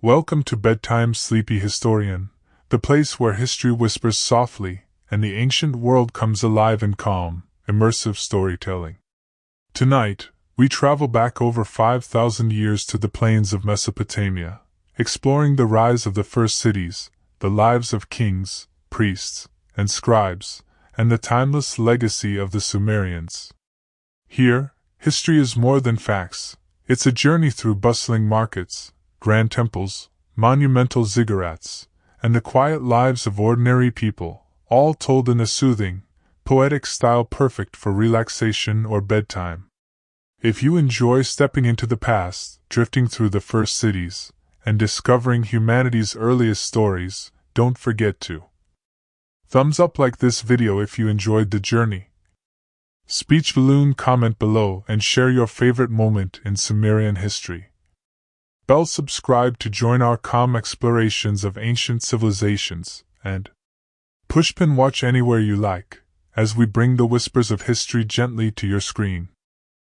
Welcome to Bedtime, Sleepy Historian, the place where history whispers softly and the ancient world comes alive in calm, immersive storytelling. Tonight, we travel back over 5,000 years to the plains of Mesopotamia, exploring the rise of the first cities, the lives of kings, priests, and scribes, and the timeless legacy of the Sumerians. Here, history is more than facts. It's a journey through bustling markets, grand temples, monumental ziggurats, and the quiet lives of ordinary people, all told in a soothing, poetic style perfect for relaxation or bedtime. If you enjoy stepping into the past, drifting through the first cities, and discovering humanity's earliest stories, don't forget to thumbs up like this video if you enjoyed the journey. Speech balloon, comment below and share your favorite moment in Sumerian history. Bell subscribe to join our calm explorations of ancient civilizations, and pushpin watch anywhere you like, as we bring the whispers of history gently to your screen.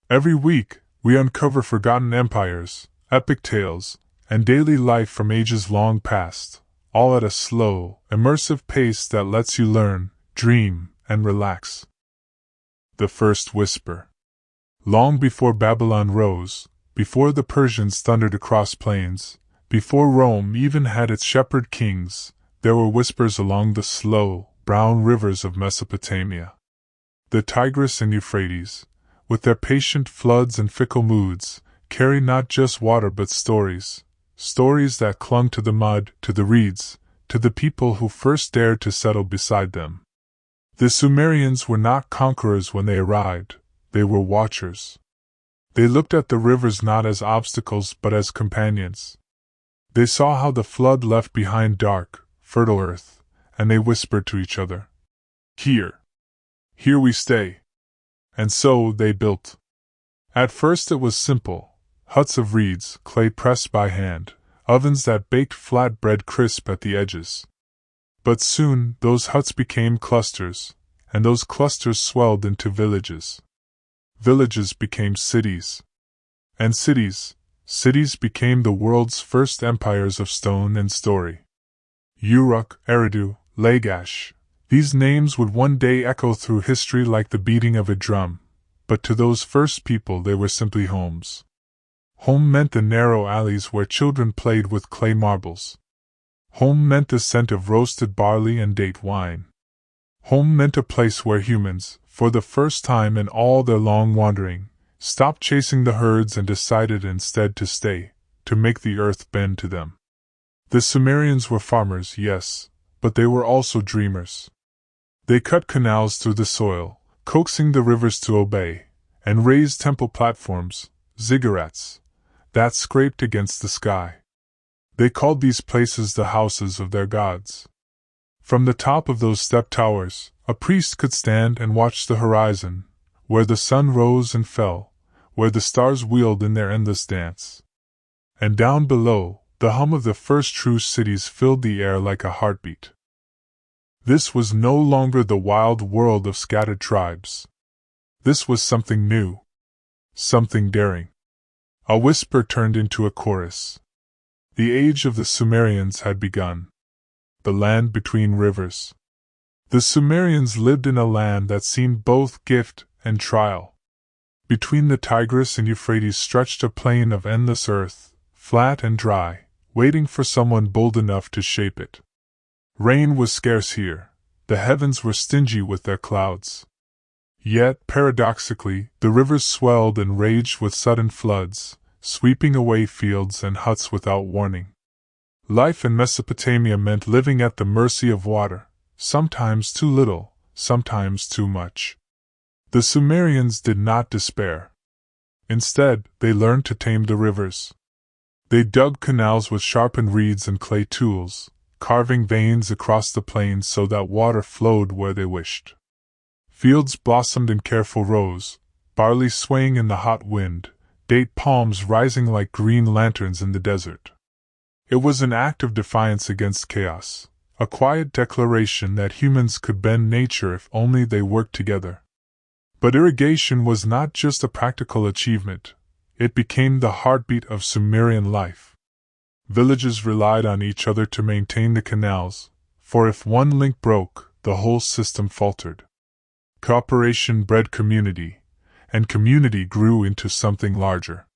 Every week, we uncover forgotten empires, epic tales, and daily life from ages long past, all at a slow, immersive pace that lets you learn, dream, and relax. The First Whisper. Long before Babylon rose, before the Persians thundered across plains, before Rome even had its shepherd kings, there were whispers along the slow, brown rivers of Mesopotamia. The Tigris and Euphrates, with their patient floods and fickle moods, carry not just water but stories, stories that clung to the mud, to the reeds, to the people who first dared to settle beside them. The Sumerians were not conquerors when they arrived, they were watchers. They looked at the rivers not as obstacles but as companions. They saw how the flood left behind dark, fertile earth, and they whispered to each other, Here we stay. And so they built. At first it was simple, huts of reeds, clay pressed by hand, ovens that baked flat bread crisp at the edges. But soon those huts became clusters, and those clusters swelled into villages. Villages became cities. And cities became the world's first empires of stone and story. Uruk, Eridu, Lagash, these names would one day echo through history like the beating of a drum, but to those first people they were simply homes. Home meant the narrow alleys where children played with clay marbles. Home meant the scent of roasted barley and date wine. Home meant a place where humans, for the first time in all their long wandering, stopped chasing the herds and decided instead to stay, to make the earth bend to them. The Sumerians were farmers, yes, but they were also dreamers. They cut canals through the soil, coaxing the rivers to obey, and raised temple platforms, ziggurats, that scraped against the sky. They called these places the houses of their gods. From the top of those step towers, a priest could stand and watch the horizon, where the sun rose and fell, where the stars wheeled in their endless dance. And down below, the hum of the first true cities filled the air like a heartbeat. This was no longer the wild world of scattered tribes. This was something new, something daring. A whisper turned into a chorus. The age of the Sumerians had begun. The land between rivers. The Sumerians lived in a land that seemed both gift and trial. Between the Tigris and Euphrates stretched a plain of endless earth, flat and dry, waiting for someone bold enough to shape it. Rain was scarce here, the heavens were stingy with their clouds. Yet, paradoxically, the rivers swelled and raged with sudden floods, sweeping away fields and huts without warning. Life in Mesopotamia meant living at the mercy of water, sometimes too little, sometimes too much. The Sumerians did not despair. Instead, they learned to tame the rivers. They dug canals with sharpened reeds and clay tools, carving veins across the plains so that water flowed where they wished. Fields blossomed in careful rows, barley swaying in the hot wind, date palms rising like green lanterns in the desert. It was an act of defiance against chaos, a quiet declaration that humans could bend nature if only they worked together. But irrigation was not just a practical achievement, it became the heartbeat of Sumerian life. Villages relied on each other to maintain the canals, for if one link broke, the whole system faltered. Cooperation bred community, and community grew into something larger.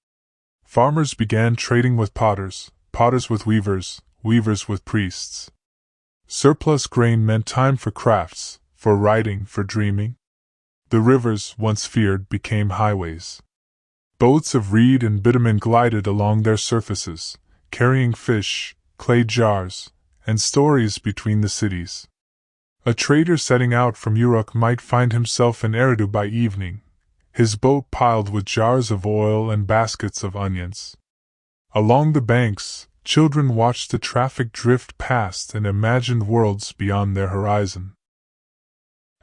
Farmers began trading with potters, potters with weavers, weavers with priests. Surplus grain meant time for crafts, for writing, for dreaming. The rivers, once feared, became highways. Boats of reed and bitumen glided along their surfaces, carrying fish, clay jars, and stories between the cities. A trader setting out from Uruk might find himself in Eridu by evening, his boat piled with jars of oil and baskets of onions. Along the banks, children watched the traffic drift past and imagined worlds beyond their horizon.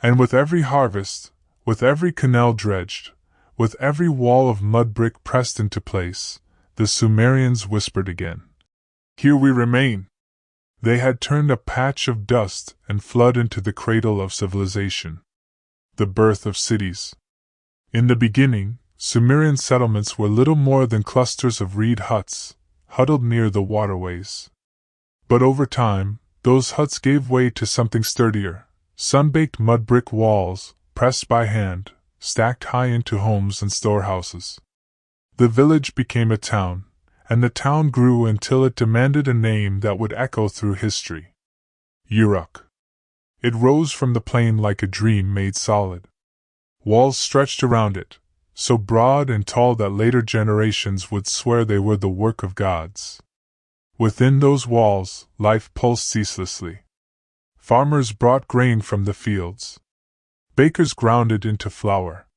And with every harvest, with every canal dredged, with every wall of mud brick pressed into place, the Sumerians whispered again, "Here we remain." They had turned a patch of dust and flood into the cradle of civilization. The birth of cities. In the beginning, Sumerian settlements were little more than clusters of reed huts, huddled near the waterways. But over time, those huts gave way to something sturdier, sun-baked mud brick walls, pressed by hand, stacked high into homes and storehouses. The village became a town, and the town grew until it demanded a name that would echo through history. Uruk. It rose from the plain like a dream made solid. Walls stretched around it, so broad and tall that later generations would swear they were the work of gods. Within those walls, life pulsed ceaselessly. Farmers brought grain from the fields. Bakers ground it into flour.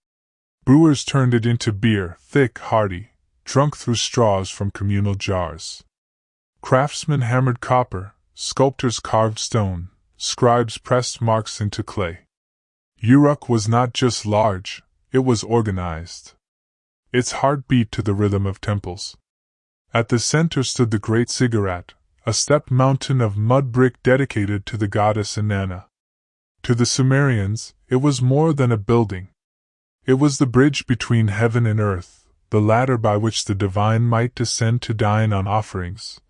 Brewers turned it into beer, thick, hearty, drunk through straws from communal jars. Craftsmen hammered copper, sculptors carved stone, scribes pressed marks into clay. Uruk was not just large, it was organized. Its heart beat to the rhythm of temples. At the center stood the great ziggurat, a stepped mountain of mud brick dedicated to the goddess Inanna. To the Sumerians, it was more than a building. It was the bridge between heaven and earth, the ladder by which the divine might descend to dine on offerings,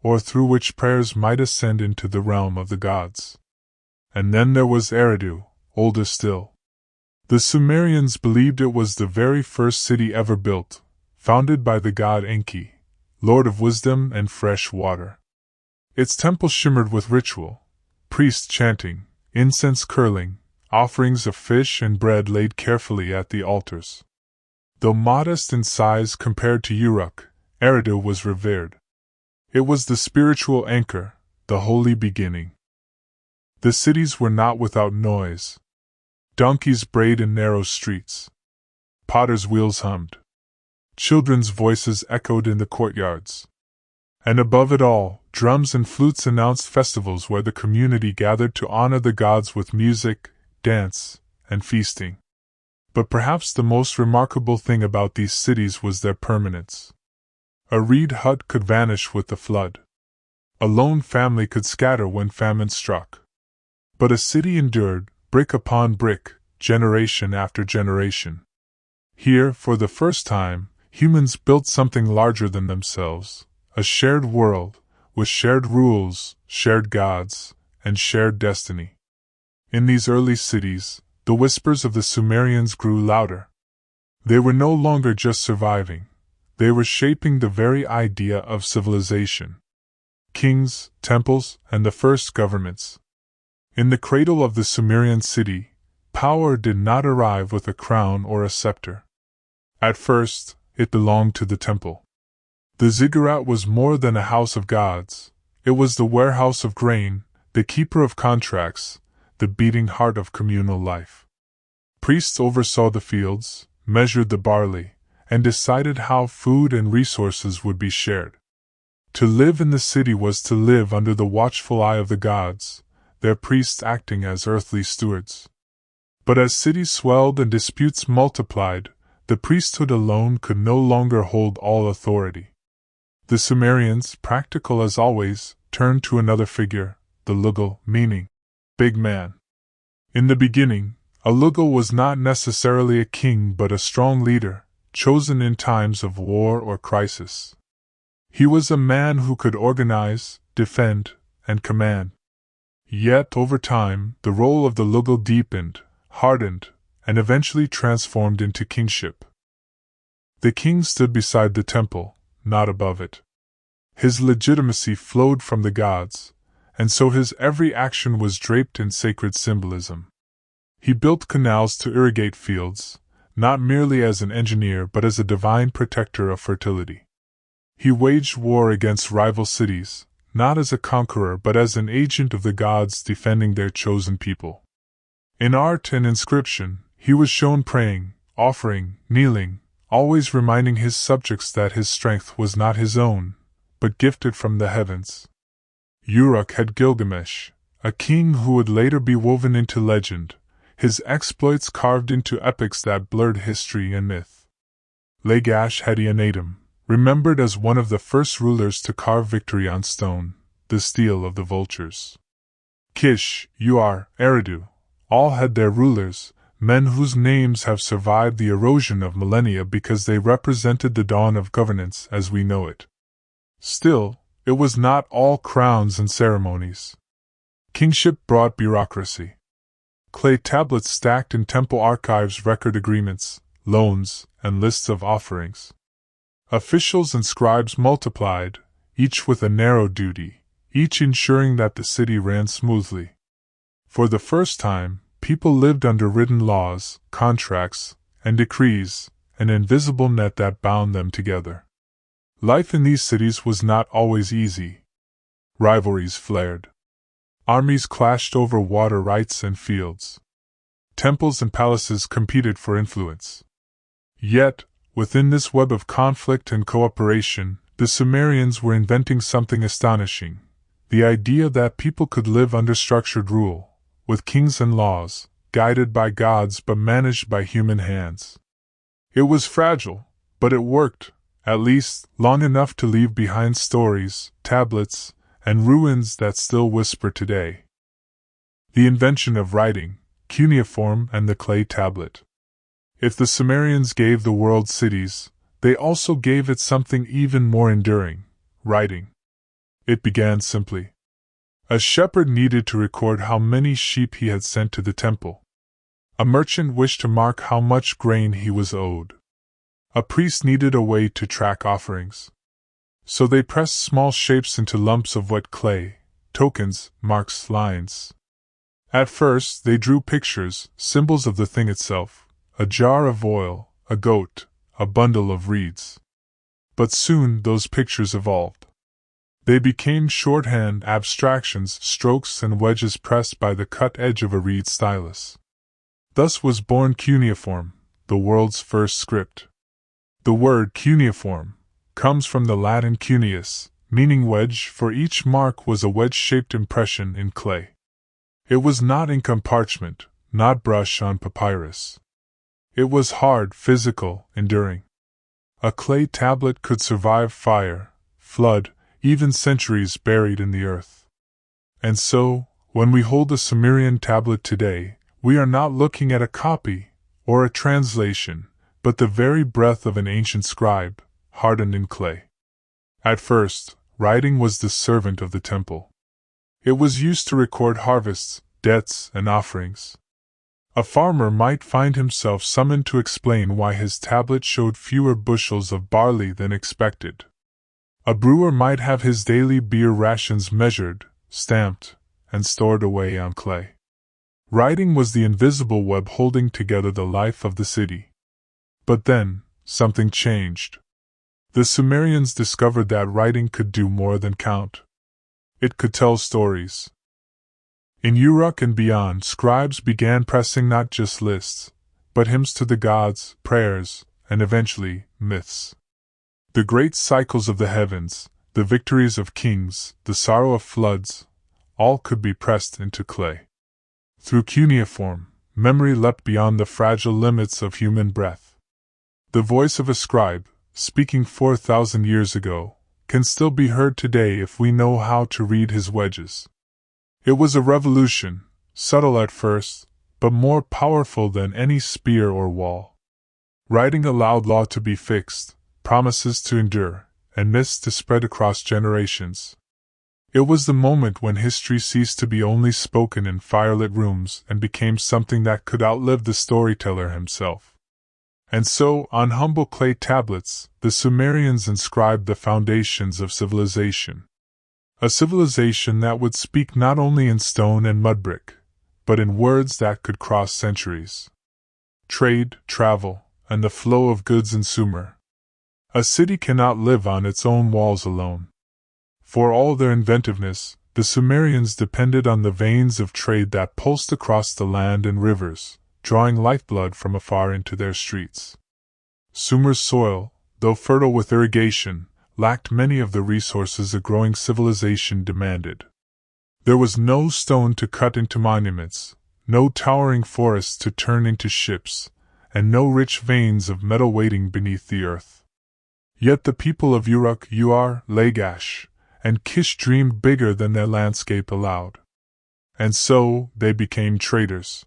or through which prayers might ascend into the realm of the gods. And then there was Eridu, older still. The Sumerians believed it was the very first city ever built, founded by the god Enki, lord of wisdom and fresh water. Its temple shimmered with ritual, priests chanting, incense curling, offerings of fish and bread laid carefully at the altars. Though modest in size compared to Uruk, Eridu was revered. It was the spiritual anchor, the holy beginning. The cities were not without noise. Donkeys brayed in narrow streets. Potters' wheels hummed. Children's voices echoed in the courtyards. And above it all, drums and flutes announced festivals where the community gathered to honor the gods with music, dance, and feasting. But perhaps the most remarkable thing about these cities was their permanence. A reed hut could vanish with the flood. A lone family could scatter when famine struck. But a city endured, brick upon brick, generation after generation. Here, for the first time, humans built something larger than themselves, a shared world, with shared rules, shared gods, and shared destiny. In these early cities, the whispers of the Sumerians grew louder. They were no longer just surviving. They were shaping the very idea of civilization. Kings, temples, and the first governments. In the cradle of the Sumerian city, power did not arrive with a crown or a scepter. At first, it belonged to the temple. The ziggurat was more than a house of gods. It was the warehouse of grain, the keeper of contracts, the beating heart of communal life. Priests oversaw the fields, measured the barley, and decided how food and resources would be shared. To live in the city was to live under the watchful eye of the gods, their priests acting as earthly stewards. But as cities swelled and disputes multiplied, the priesthood alone could no longer hold all authority. The Sumerians, practical as always, turned to another figure, the Lugal, meaning big man. In the beginning, a Lugal was not necessarily a king but a strong leader, chosen in times of war or crisis. He was a man who could organize, defend, and command. Yet, over time, the role of the Lugul deepened, hardened, and eventually transformed into kingship. The king stood beside the temple, not above it. His legitimacy flowed from the gods, and so his every action was draped in sacred symbolism. He built canals to irrigate fields, not merely as an engineer but as a divine protector of fertility. He waged war against rival cities, not as a conqueror but as an agent of the gods defending their chosen people. In art and inscription, he was shown praying, offering, kneeling, always reminding his subjects that his strength was not his own, but gifted from the heavens. Uruk had Gilgamesh, a king who would later be woven into legend, his exploits carved into epics that blurred history and myth. Lagash had Eonatum, remembered as one of the first rulers to carve victory on stone, the steel of the vultures. Kish, Eridu, all had their rulers, men whose names have survived the erosion of millennia because they represented the dawn of governance as we know it. Still, it was not all crowns and ceremonies. Kingship brought bureaucracy. Clay tablets stacked in temple archives record agreements, loans, and lists of offerings. Officials and scribes multiplied, each with a narrow duty, each ensuring that the city ran smoothly. For the first time, people lived under written laws, contracts, and decrees, an invisible net that bound them together. Life in these cities was not always easy. Rivalries flared. Armies clashed over water rights and fields. Temples and palaces competed for influence. Yet, within this web of conflict and cooperation, the Sumerians were inventing something astonishing: the idea that people could live under structured rule, with kings and laws, guided by gods but managed by human hands. It was fragile, but it worked, at least long enough to leave behind stories, tablets, and ruins that still whisper today. The invention of writing, cuneiform, and the clay tablet. If the Sumerians gave the world cities, they also gave it something even more enduring: writing. It began simply. A shepherd needed to record how many sheep he had sent to the temple. A merchant wished to mark how much grain he was owed. A priest needed a way to track offerings. So they pressed small shapes into lumps of wet clay, tokens, marks, lines. At first they drew pictures, symbols of the thing itself: a jar of oil, a goat, a bundle of reeds. But soon those pictures evolved. They became shorthand abstractions, strokes and wedges pressed by the cut edge of a reed stylus. Thus was born cuneiform, the world's first script. The word cuneiform comes from the Latin cuneus, meaning wedge, for each mark was a wedge-shaped impression in clay. It was not ink on parchment, not brush on papyrus. It was hard, physical, enduring. A clay tablet could survive fire, flood, even centuries buried in the earth. And so, when we hold a Sumerian tablet today, we are not looking at a copy, or a translation, but the very breath of an ancient scribe, hardened in clay. At first, writing was the servant of the temple. It was used to record harvests, debts, and offerings. A farmer might find himself summoned to explain why his tablet showed fewer bushels of barley than expected. A brewer might have his daily beer rations measured, stamped, and stored away on clay. Writing was the invisible web holding together the life of the city. But then, something changed. The Sumerians discovered that writing could do more than count. It could tell stories. In Uruk and beyond, scribes began pressing not just lists, but hymns to the gods, prayers, and eventually, myths. The great cycles of the heavens, the victories of kings, the sorrow of floods, all could be pressed into clay. Through cuneiform, memory leapt beyond the fragile limits of human breath. The voice of a scribe, speaking 4,000 years ago, can still be heard today if we know how to read his wedges. It was a revolution, subtle at first, but more powerful than any spear or wall. Writing allowed law to be fixed, promises to endure, and myths to spread across generations. It was the moment when history ceased to be only spoken in firelit rooms and became something that could outlive the storyteller himself. And so, on humble clay tablets, the Sumerians inscribed the foundations of civilization. A civilization that would speak not only in stone and mud brick, but in words that could cross centuries. Trade, travel, and the flow of goods in Sumer. A city cannot live on its own walls alone. For all their inventiveness, the Sumerians depended on the veins of trade that pulsed across the land and rivers, drawing lifeblood from afar into their streets. Sumer's soil, though fertile with irrigation, lacked many of the resources a growing civilization demanded. There was no stone to cut into monuments, no towering forests to turn into ships, and no rich veins of metal waiting beneath the earth. Yet the people of Uruk, Lagash, and Kish dreamed bigger than their landscape allowed. And so, they became traders.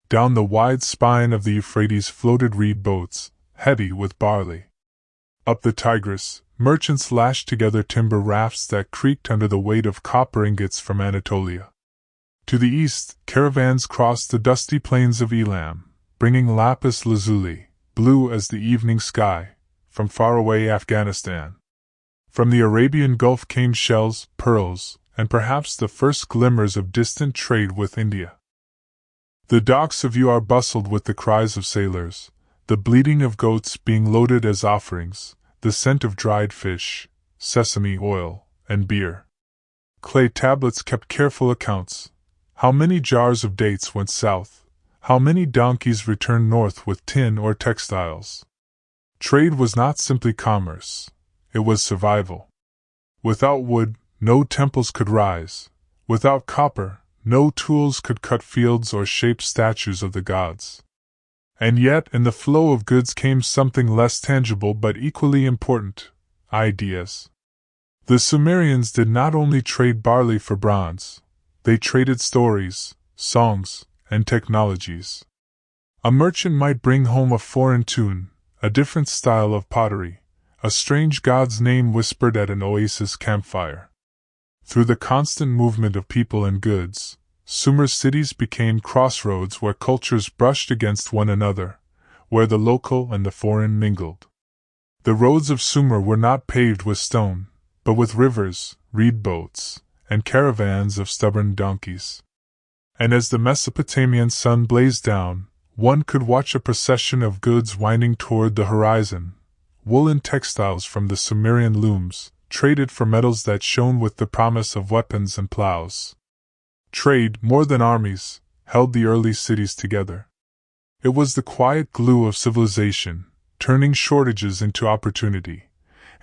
Down the wide spine of the Euphrates floated reed boats, heavy with barley. Up the Tigris, merchants lashed together timber rafts that creaked under the weight of copper ingots from Anatolia. To the east, caravans crossed the dusty plains of Elam, bringing lapis lazuli, blue as the evening sky, from faraway Afghanistan. From the Arabian Gulf came shells, pearls, and perhaps the first glimmers of distant trade with India. The docks of Ur bustled with the cries of sailors, the bleating of goats being loaded as offerings, the scent of dried fish, sesame oil, and beer. Clay tablets kept careful accounts. How many jars of dates went south? How many donkeys returned north with tin or textiles? Trade was not simply commerce. It was survival. Without wood, no temples could rise. Without copper, no tools could cut fields or shape statues of the gods. And yet, in the flow of goods came something less tangible but equally important: ideas. The Sumerians did not only trade barley for bronze, they traded stories, songs, and technologies. A merchant might bring home a foreign tune, a different style of pottery, a strange god's name whispered at an oasis campfire. Through the constant movement of people and goods, Sumer's cities became crossroads where cultures brushed against one another, where the local and the foreign mingled. The roads of Sumer were not paved with stone, but with rivers, reed boats, and caravans of stubborn donkeys. And as the Mesopotamian sun blazed down, one could watch a procession of goods winding toward the horizon. Woolen textiles from the Sumerian looms, traded for metals that shone with the promise of weapons and plows. Trade, more than armies, held the early cities together. It was the quiet glue of civilization, turning shortages into opportunity,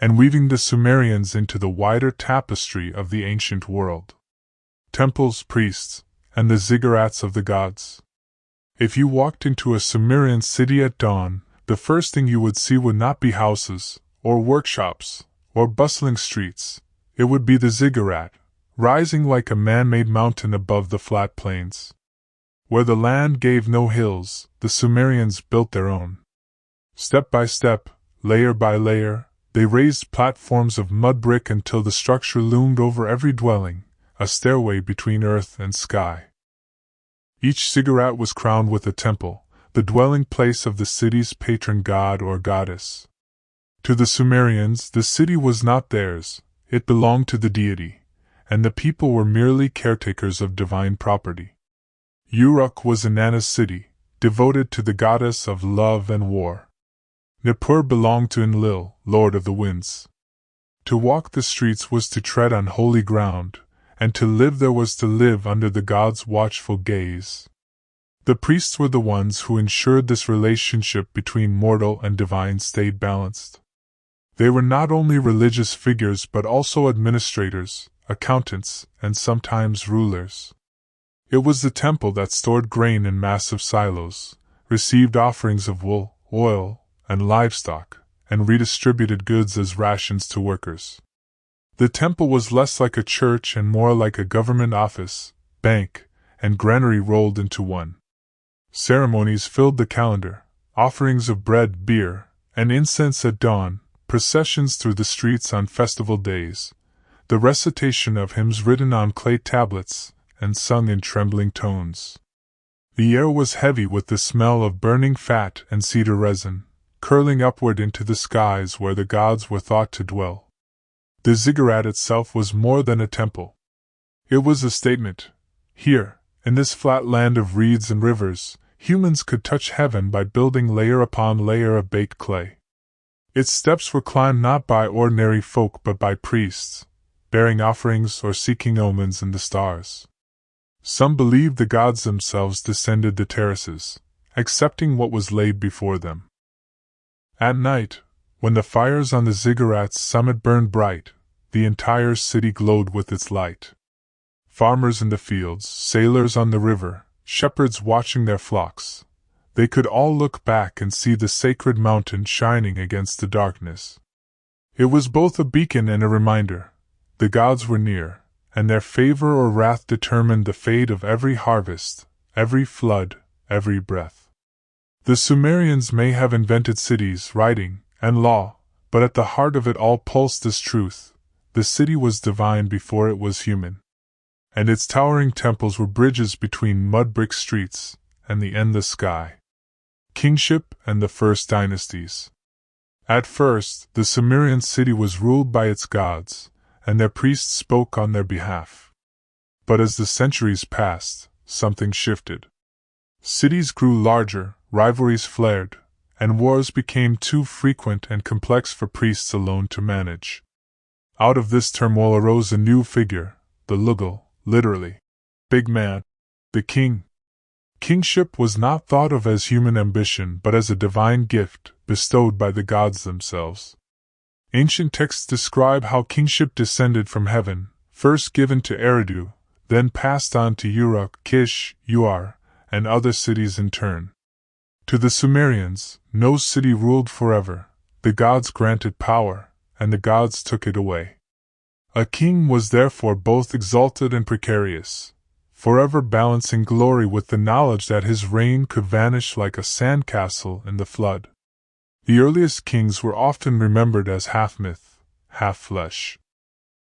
and weaving the Sumerians into the wider tapestry of the ancient world. Temples, priests, and the ziggurats of the gods. If you walked into a Sumerian city at dawn, the first thing you would see would not be houses, or workshops, or bustling streets. It would be the ziggurat, rising like a man-made mountain above the flat plains. Where the land gave no hills, the Sumerians built their own. Step by step, layer by layer, they raised platforms of mud brick until the structure loomed over every dwelling, a stairway between earth and sky. Each ziggurat was crowned with a temple, the dwelling place of the city's patron god or goddess. To the Sumerians, the city was not theirs, it belonged to the deity, and the people were merely caretakers of divine property. Uruk was Inanna's city, devoted to the goddess of love and war. Nippur belonged to Enlil, lord of the winds. To walk the streets was to tread on holy ground, and to live there was to live under the god's watchful gaze. The priests were the ones who ensured this relationship between mortal and divine stayed balanced. They were not only religious figures but also administrators, accountants, and sometimes rulers. It was the temple that stored grain in massive silos, received offerings of wool, oil, and livestock, and redistributed goods as rations to workers. The temple was less like a church and more like a government office, bank, and granary rolled into one. Ceremonies filled the calendar, offerings of bread, beer, and incense at dawn, processions through the streets on festival days, the recitation of hymns written on clay tablets and sung in trembling tones. The air was heavy with the smell of burning fat and cedar resin, curling upward into the skies where the gods were thought to dwell. The ziggurat itself was more than a temple. It was a statement. Here, in this flat land of reeds and rivers, humans could touch heaven by building layer upon layer of baked clay. Its steps were climbed not by ordinary folk but by priests, bearing offerings or seeking omens in the stars. Some believed the gods themselves descended the terraces, accepting what was laid before them. At night, when the fires on the ziggurat's summit burned bright, the entire city glowed with its light. Farmers in the fields, sailors on the river, shepherds watching their flocks, they could all look back and see the sacred mountain shining against the darkness. It was both a beacon and a reminder. The gods were near, and their favor or wrath determined the fate of every harvest, every flood, every breath. The Sumerians may have invented cities, writing, and law, but at the heart of it all pulsed this truth: the city was divine before it was human. And its towering temples were bridges between mud-brick streets and the endless sky. Kingship and the First Dynasties. At first, the Sumerian city was ruled by its gods, and their priests spoke on their behalf. But as the centuries passed, something shifted. Cities grew larger, rivalries flared, and wars became too frequent and complex for priests alone to manage. Out of this turmoil arose a new figure, the Lugal, literally, big man, the king. Kingship was not thought of as human ambition but as a divine gift bestowed by the gods themselves. Ancient texts describe how kingship descended from heaven, first given to Eridu, then passed on to Uruk, Kish, Uar, and other cities in turn. To the Sumerians, no city ruled forever. The gods granted power, and the gods took it away. A king was therefore both exalted and precarious, forever balancing glory with the knowledge that his reign could vanish like a sandcastle in the flood. The earliest kings were often remembered as half myth, half flesh.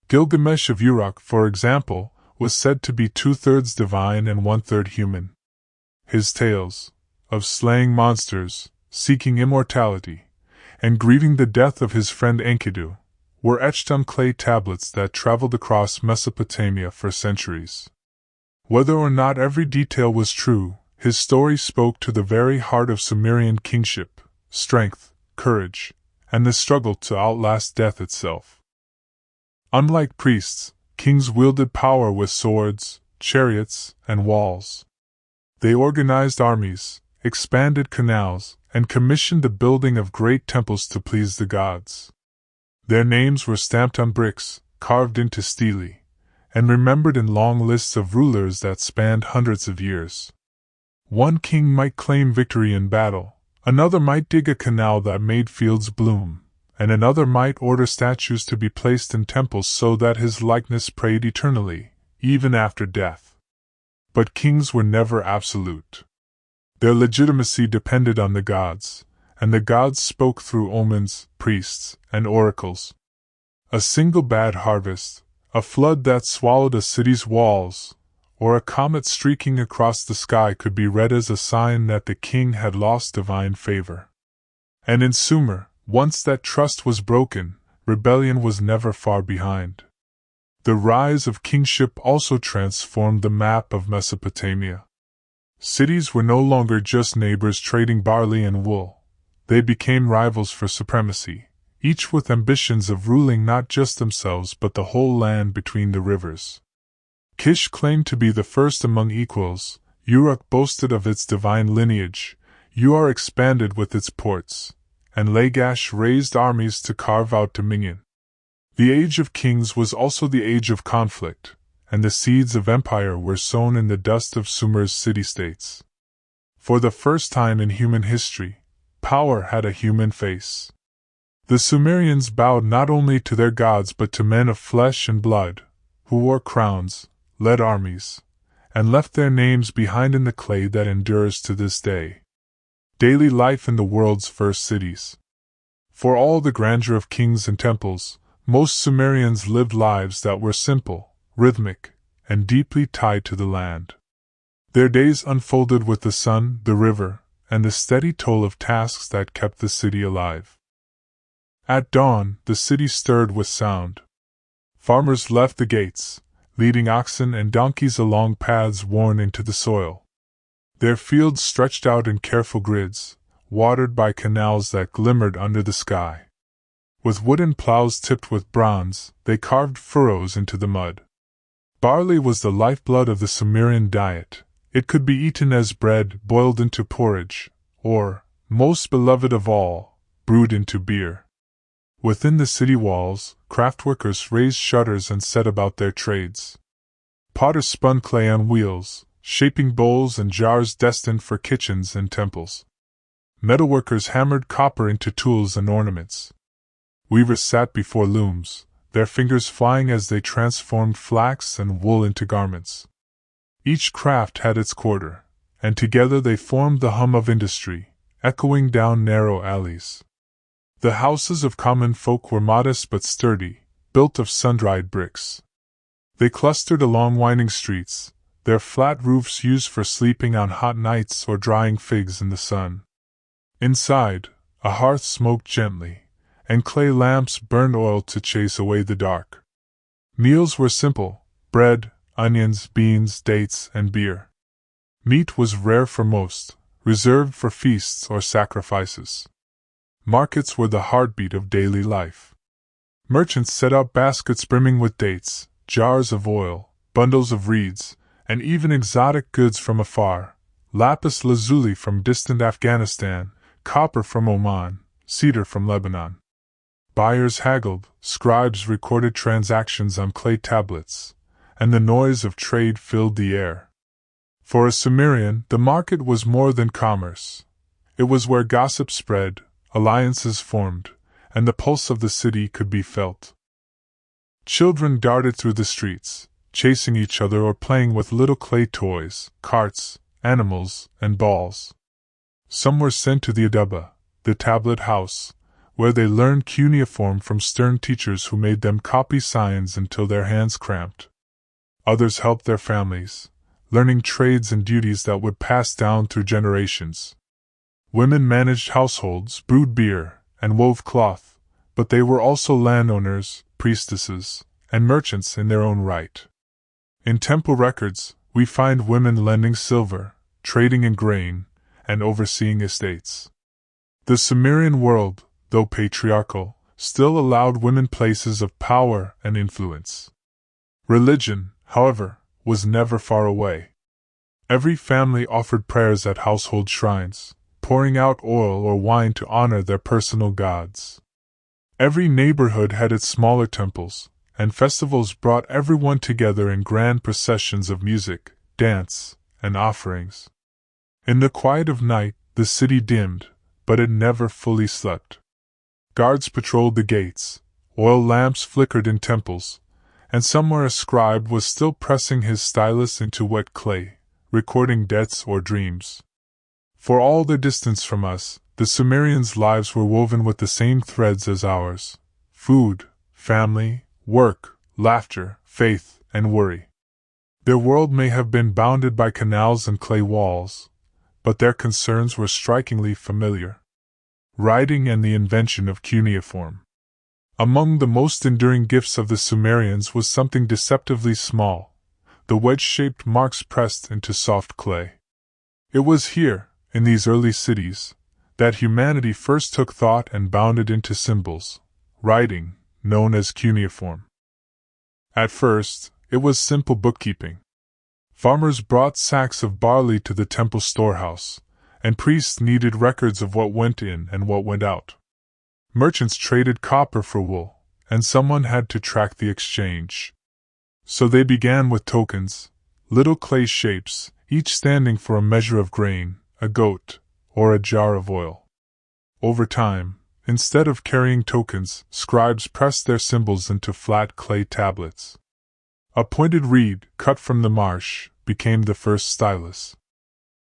Gilgamesh of Uruk, for example, was said to be 2/3 divine and 1/3 human. His tales, of slaying monsters, seeking immortality, and grieving the death of his friend Enkidu, were etched on clay tablets that traveled across Mesopotamia for centuries. Whether or not every detail was true, his story spoke to the very heart of Sumerian kingship, strength, courage, and the struggle to outlast death itself. Unlike priests, kings wielded power with swords, chariots, and walls. They organized armies, expanded canals, and commissioned the building of great temples to please the gods. Their names were stamped on bricks, carved into stelae, and remembered in long lists of rulers that spanned hundreds of years. One king might claim victory in battle, another might dig a canal that made fields bloom, and another might order statues to be placed in temples so that his likeness prayed eternally, even after death. But kings were never absolute. Their legitimacy depended on the gods, and the gods spoke through omens, priests, and oracles. A single bad harvest, a flood that swallowed a city's walls, or a comet streaking across the sky could be read as a sign that the king had lost divine favor. And in Sumer, once that trust was broken, rebellion was never far behind. The rise of kingship also transformed the map of Mesopotamia. Cities were no longer just neighbors trading barley and wool. They became rivals for supremacy, each with ambitions of ruling not just themselves but the whole land between the rivers. Kish claimed to be the first among equals, Uruk boasted of its divine lineage, Uar expanded with its ports, and Lagash raised armies to carve out dominion. The age of kings was also the age of conflict, and the seeds of empire were sown in the dust of Sumer's city-states. For the first time in human history, power had a human face. The Sumerians bowed not only to their gods but to men of flesh and blood, who wore crowns, led armies, and left their names behind in the clay that endures to this day. Daily life in the world's first cities. For all the grandeur of kings and temples, most Sumerians lived lives that were simple, rhythmic, and deeply tied to the land. Their days unfolded with the sun, the river, and the steady toll of tasks that kept the city alive. At dawn, the city stirred with sound. Farmers left the gates, leading oxen and donkeys along paths worn into the soil. Their fields stretched out in careful grids, watered by canals that glimmered under the sky. With wooden plows tipped with bronze, they carved furrows into the mud. Barley was the lifeblood of the Sumerian diet. It could be eaten as bread boiled into porridge, or, most beloved of all, brewed into beer. Within the city walls, craftworkers raised shutters and set about their trades. Potters spun clay on wheels, shaping bowls and jars destined for kitchens and temples. Metalworkers hammered copper into tools and ornaments. Weavers sat before looms, their fingers flying as they transformed flax and wool into garments. Each craft had its quarter, and together they formed the hum of industry, echoing down narrow alleys. The houses of common folk were modest but sturdy, built of sun-dried bricks. They clustered along winding streets, their flat roofs used for sleeping on hot nights or drying figs in the sun. Inside, a hearth smoked gently, and clay lamps burned oil to chase away the dark. Meals were simple: bread, onions, beans, dates, and beer. Meat was rare for most, reserved for feasts or sacrifices. Markets were the heartbeat of daily life. Merchants set out baskets brimming with dates, jars of oil, bundles of reeds, and even exotic goods from afar: lapis lazuli from distant Afghanistan, copper from Oman, cedar from Lebanon. Buyers haggled, scribes recorded transactions on clay tablets, and the noise of trade filled the air. For a Sumerian, the market was more than commerce. It was where gossip spread, alliances formed, and the pulse of the city could be felt. Children darted through the streets, chasing each other or playing with little clay toys, carts, animals, and balls. Some were sent to the atop, the tablet house, where they learned cuneiform from stern teachers who made them copy signs until their hands cramped. Others helped their families, learning trades and duties that would pass down through generations. Women managed households, brewed beer, and wove cloth, but they were also landowners, priestesses, and merchants in their own right. In temple records, we find women lending silver, trading in grain, and overseeing estates. The Sumerian world, though patriarchal, still allowed women places of power and influence. Religion, however, was never far away. Every family offered prayers at household shrines, pouring out oil or wine to honor their personal gods. Every neighborhood had its smaller temples, and festivals brought everyone together in grand processions of music, dance, and offerings. In the quiet of night, the city dimmed, but it never fully slept. Guards patrolled the gates, oil lamps flickered in temples, and somewhere a scribe was still pressing his stylus into wet clay, recording debts or dreams. For all their distance from us, the Sumerians' lives were woven with the same threads as ours: food, family, work, laughter, faith, and worry. Their world may have been bounded by canals and clay walls, but their concerns were strikingly familiar: writing and the invention of cuneiform. Among the most enduring gifts of the Sumerians was something deceptively small: the wedge-shaped marks pressed into soft clay. It was here, in these early cities, that humanity first took thought and bound it into symbols, writing, known as cuneiform. At first, it was simple bookkeeping. Farmers brought sacks of barley to the temple storehouse, and priests needed records of what went in and what went out. Merchants traded copper for wool, and someone had to track the exchange. So they began with tokens, little clay shapes, each standing for a measure of grain, a goat, or a jar of oil. Over time, instead of carrying tokens, scribes pressed their symbols into flat clay tablets. A pointed reed, cut from the marsh, became the first stylus.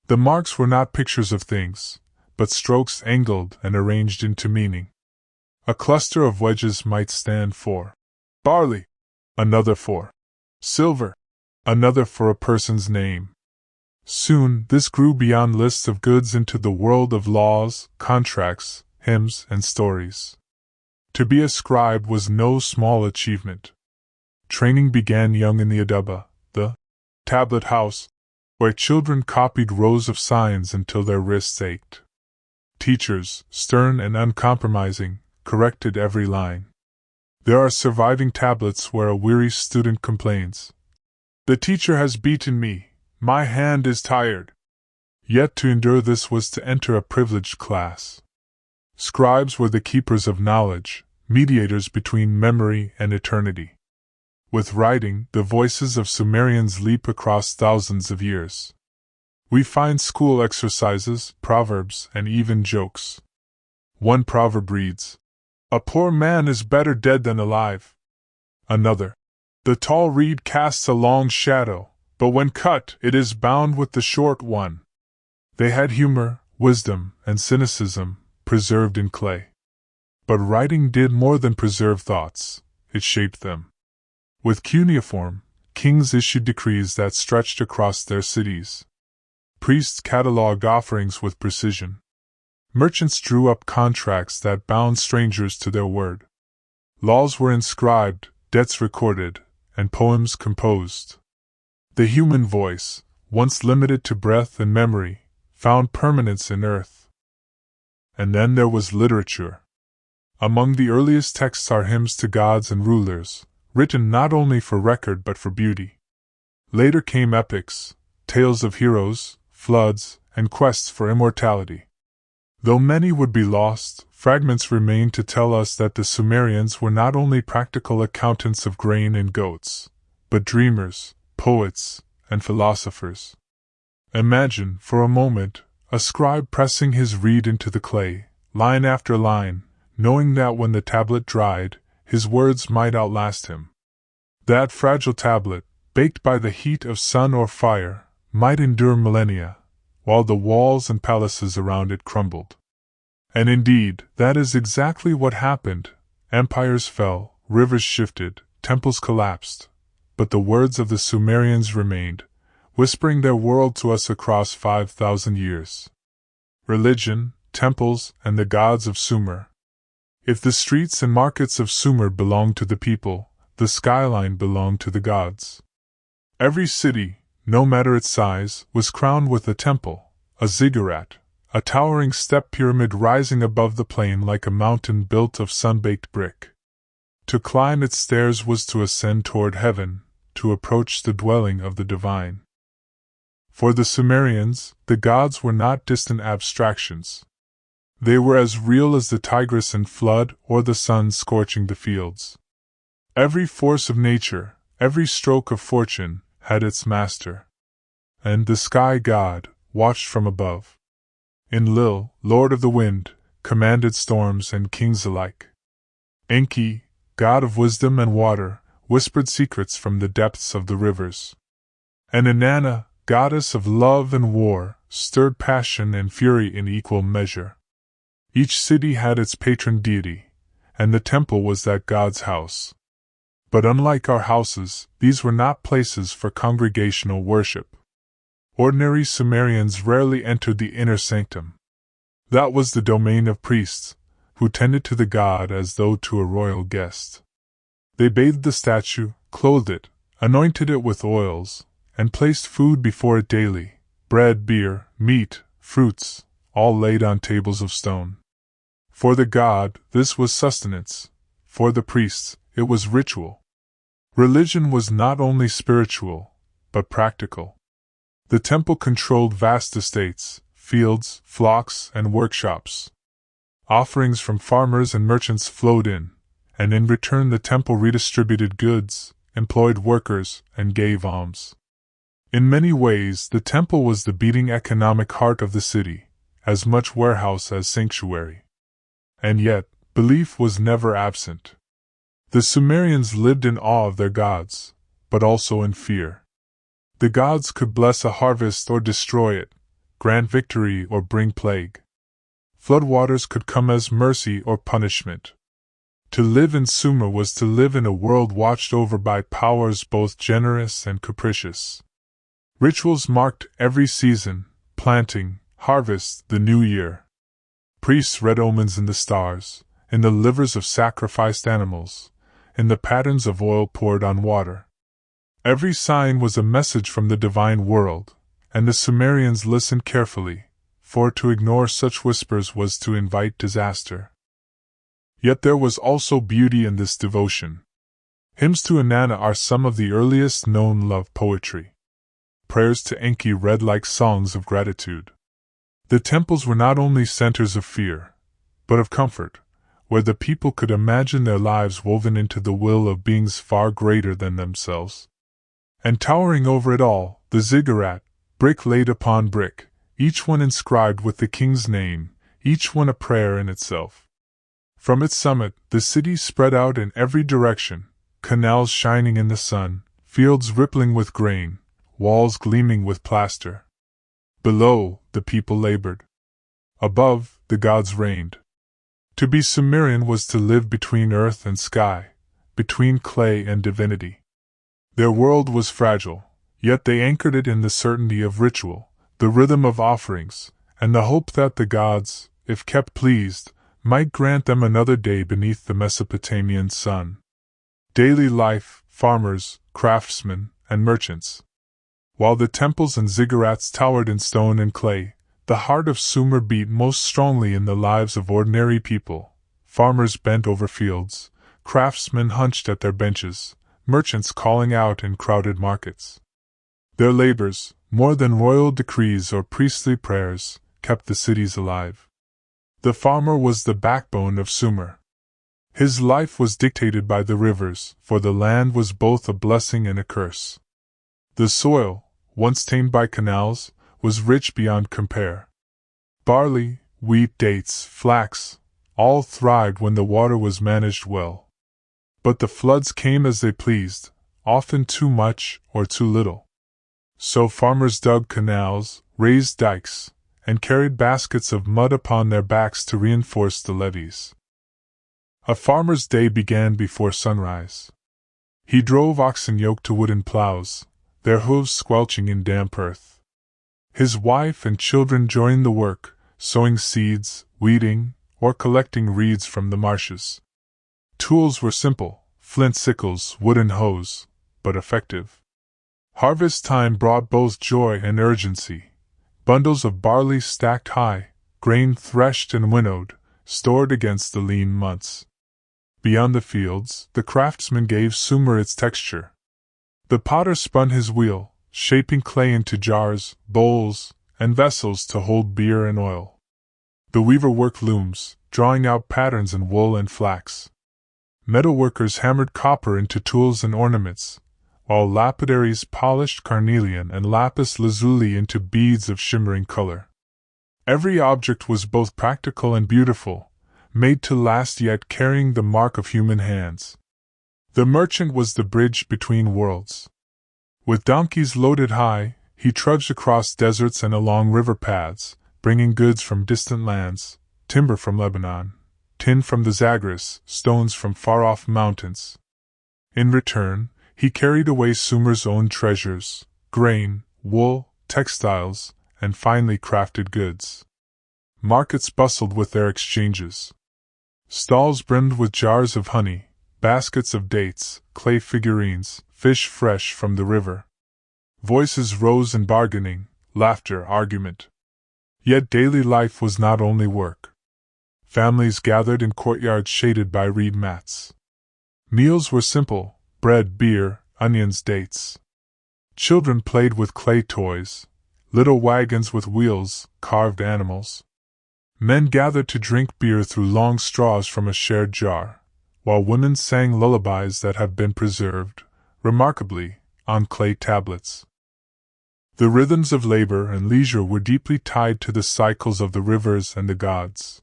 The marks were not pictures of things, but strokes angled and arranged into meaning. A cluster of wedges might stand for barley, another for silver, another for a person's name. Soon, this grew beyond lists of goods into the world of laws, contracts, hymns, and stories. To be a scribe was no small achievement. Training began young in the atop, the tablet house, where children copied rows of signs until their wrists ached. Teachers, stern and uncompromising, corrected every line. There are surviving tablets where a weary student complains, "The teacher has beaten me. My hand is tired." Yet to endure this was to enter a privileged class. Scribes were the keepers of knowledge, mediators between memory and eternity. With writing, the voices of Sumerians leap across thousands of years. We find school exercises, proverbs, and even jokes. One proverb reads, "A poor man is better dead than alive." Another, "The tall reed casts a long shadow, but when cut, it is bound with the short one." They had humor, wisdom, and cynicism, preserved in clay. But writing did more than preserve thoughts, it shaped them. With cuneiform, kings issued decrees that stretched across their cities. Priests catalogued offerings with precision. Merchants drew up contracts that bound strangers to their word. Laws were inscribed, debts recorded, and poems composed. The human voice, once limited to breath and memory, found permanence in earth. And then there was literature. Among the earliest texts are hymns to gods and rulers, written not only for record but for beauty. Later came epics, tales of heroes, floods, and quests for immortality. Though many would be lost, fragments remain to tell us that the Sumerians were not only practical accountants of grain and goats, but dreamers, poets, and philosophers. Imagine, for a moment, a scribe pressing his reed into the clay, line after line, knowing that when the tablet dried, his words might outlast him. That fragile tablet, baked by the heat of sun or fire, might endure millennia, while the walls and palaces around it crumbled. And indeed, that is exactly what happened. Empires fell, rivers shifted, temples collapsed, but the words of the Sumerians remained, whispering their world to us across 5,000 years. Religion, temples, and the gods of Sumer. If the streets and markets of Sumer belonged to the people, the skyline belonged to the gods. Every city, no matter its size, was crowned with a temple, a ziggurat, a towering step pyramid rising above the plain like a mountain built of sun-baked brick. To climb its stairs was to ascend toward heaven, to approach the dwelling of the divine. For the Sumerians, the gods were not distant abstractions. They were as real as the Tigris and flood or the sun scorching the fields. Every force of nature, every stroke of fortune, had its master. And the sky god watched from above. Enlil, lord of the wind, commanded storms and kings alike. Enki, god of wisdom and water, whispered secrets from the depths of the rivers. And Inanna, goddess of love and war, stirred passion and fury in equal measure. Each city had its patron deity, and the temple was that god's house. But unlike our houses, these were not places for congregational worship. Ordinary Sumerians rarely entered the inner sanctum. That was the domain of priests, who tended to the god as though to a royal guest. They bathed the statue, clothed it, anointed it with oils, and placed food before it daily: bread, beer, meat, fruits, all laid on tables of stone. For the god, this was sustenance; for the priests, it was ritual. Religion was not only spiritual, but practical. The temple controlled vast estates, fields, flocks, and workshops. Offerings from farmers and merchants flowed in, and in return the temple redistributed goods, employed workers, and gave alms. In many ways, the temple was the beating economic heart of the city, as much warehouse as sanctuary. And yet, belief was never absent. The Sumerians lived in awe of their gods, but also in fear. The gods could bless a harvest or destroy it, grant victory or bring plague. Floodwaters could come as mercy or punishment. To live in Sumer was to live in a world watched over by powers both generous and capricious. Rituals marked every season: planting, harvest, the new year. Priests read omens in the stars, in the livers of sacrificed animals, in the patterns of oil poured on water. Every sign was a message from the divine world, and the Sumerians listened carefully, for to ignore such whispers was to invite disaster. Yet there was also beauty in this devotion. Hymns to Inanna are some of the earliest known love poetry. Prayers to Enki read like songs of gratitude. The temples were not only centers of fear, but of comfort, where the people could imagine their lives woven into the will of beings far greater than themselves. And towering over it all, the ziggurat, brick laid upon brick, each one inscribed with the king's name, each one a prayer in itself. From its summit, the city spread out in every direction, canals shining in the sun, fields rippling with grain, walls gleaming with plaster. Below, the people labored. Above, the gods reigned. To be Sumerian was to live between earth and sky, between clay and divinity. Their world was fragile, yet they anchored it in the certainty of ritual, the rhythm of offerings, and the hope that the gods, if kept pleased, might grant them another day beneath the Mesopotamian sun. Daily life, farmers, craftsmen, and merchants. While the temples and ziggurats towered in stone and clay, the heart of Sumer beat most strongly in the lives of ordinary people. Farmers bent over fields, craftsmen hunched at their benches, merchants calling out in crowded markets. Their labors, more than royal decrees or priestly prayers, kept the cities alive. The farmer was the backbone of Sumer. His life was dictated by the rivers, for the land was both a blessing and a curse. The soil, once tamed by canals, was rich beyond compare. Barley, wheat, dates, flax, all thrived when the water was managed well. But the floods came as they pleased, often too much or too little. So farmers dug canals, raised dikes, and carried baskets of mud upon their backs to reinforce the levees. A farmer's day began before sunrise. He drove oxen yoked to wooden plows, their hooves squelching in damp earth. His wife and children joined the work, sowing seeds, weeding, or collecting reeds from the marshes. Tools were simple, flint sickles, wooden hoes, but effective. Harvest time brought both joy and urgency. Bundles of barley stacked high, grain threshed and winnowed, stored against the lean months. Beyond the fields, the craftsman gave Sumer its texture. The potter spun his wheel, shaping clay into jars, bowls, and vessels to hold beer and oil. The weaver worked looms, drawing out patterns in wool and flax. Metalworkers hammered copper into tools and ornaments, while lapidaries polished carnelian and lapis lazuli into beads of shimmering color. Every object was both practical and beautiful, made to last yet carrying the mark of human hands. The merchant was the bridge between worlds. With donkeys loaded high, he trudged across deserts and along river paths, bringing goods from distant lands, timber from Lebanon, tin from the Zagros, stones from far-off mountains. In return, he carried away Sumer's own treasures, grain, wool, textiles, and finely crafted goods. Markets bustled with their exchanges. Stalls brimmed with jars of honey, baskets of dates, clay figurines, fish fresh from the river. Voices rose in bargaining, laughter, argument. Yet daily life was not only work. Families gathered in courtyards shaded by reed mats. Meals were simple: bread, beer, onions, dates. Children played with clay toys, little wagons with wheels, carved animals. Men gathered to drink beer through long straws from a shared jar, while women sang lullabies that have been preserved, remarkably, on clay tablets. The rhythms of labor and leisure were deeply tied to the cycles of the rivers and the gods.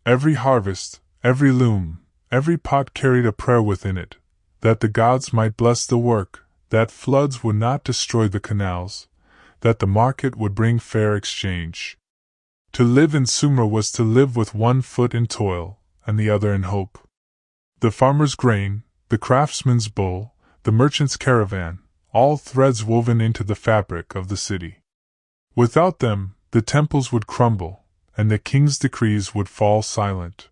Every harvest, every loom, every pot carried a prayer within it, that the gods might bless the work, that floods would not destroy the canals, that the market would bring fair exchange. To live in Sumer was to live with one foot in toil, and the other in hope. The farmer's grain, the craftsman's bowl, the merchant's caravan, all threads woven into the fabric of the city. Without them, the temples would crumble, and the king's decrees would fall silent.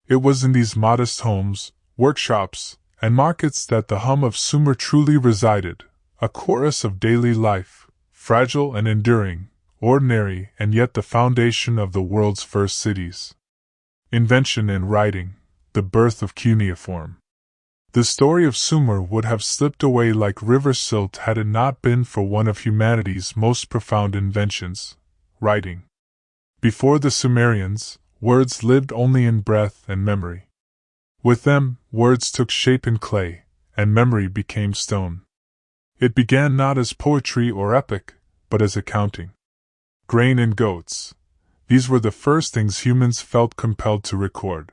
It was in these modest homes, workshops, and markets that the hum of Sumer truly resided, a chorus of daily life, fragile and enduring, ordinary and yet the foundation of the world's first cities. Invention and writing, the birth of cuneiform. The story of Sumer would have slipped away like river silt had it not been for one of humanity's most profound inventions, writing. Before the Sumerians, words lived only in breath and memory. With them, words took shape in clay, and memory became stone. It began not as poetry or epic, but as accounting. Grain and goats. These were the first things humans felt compelled to record.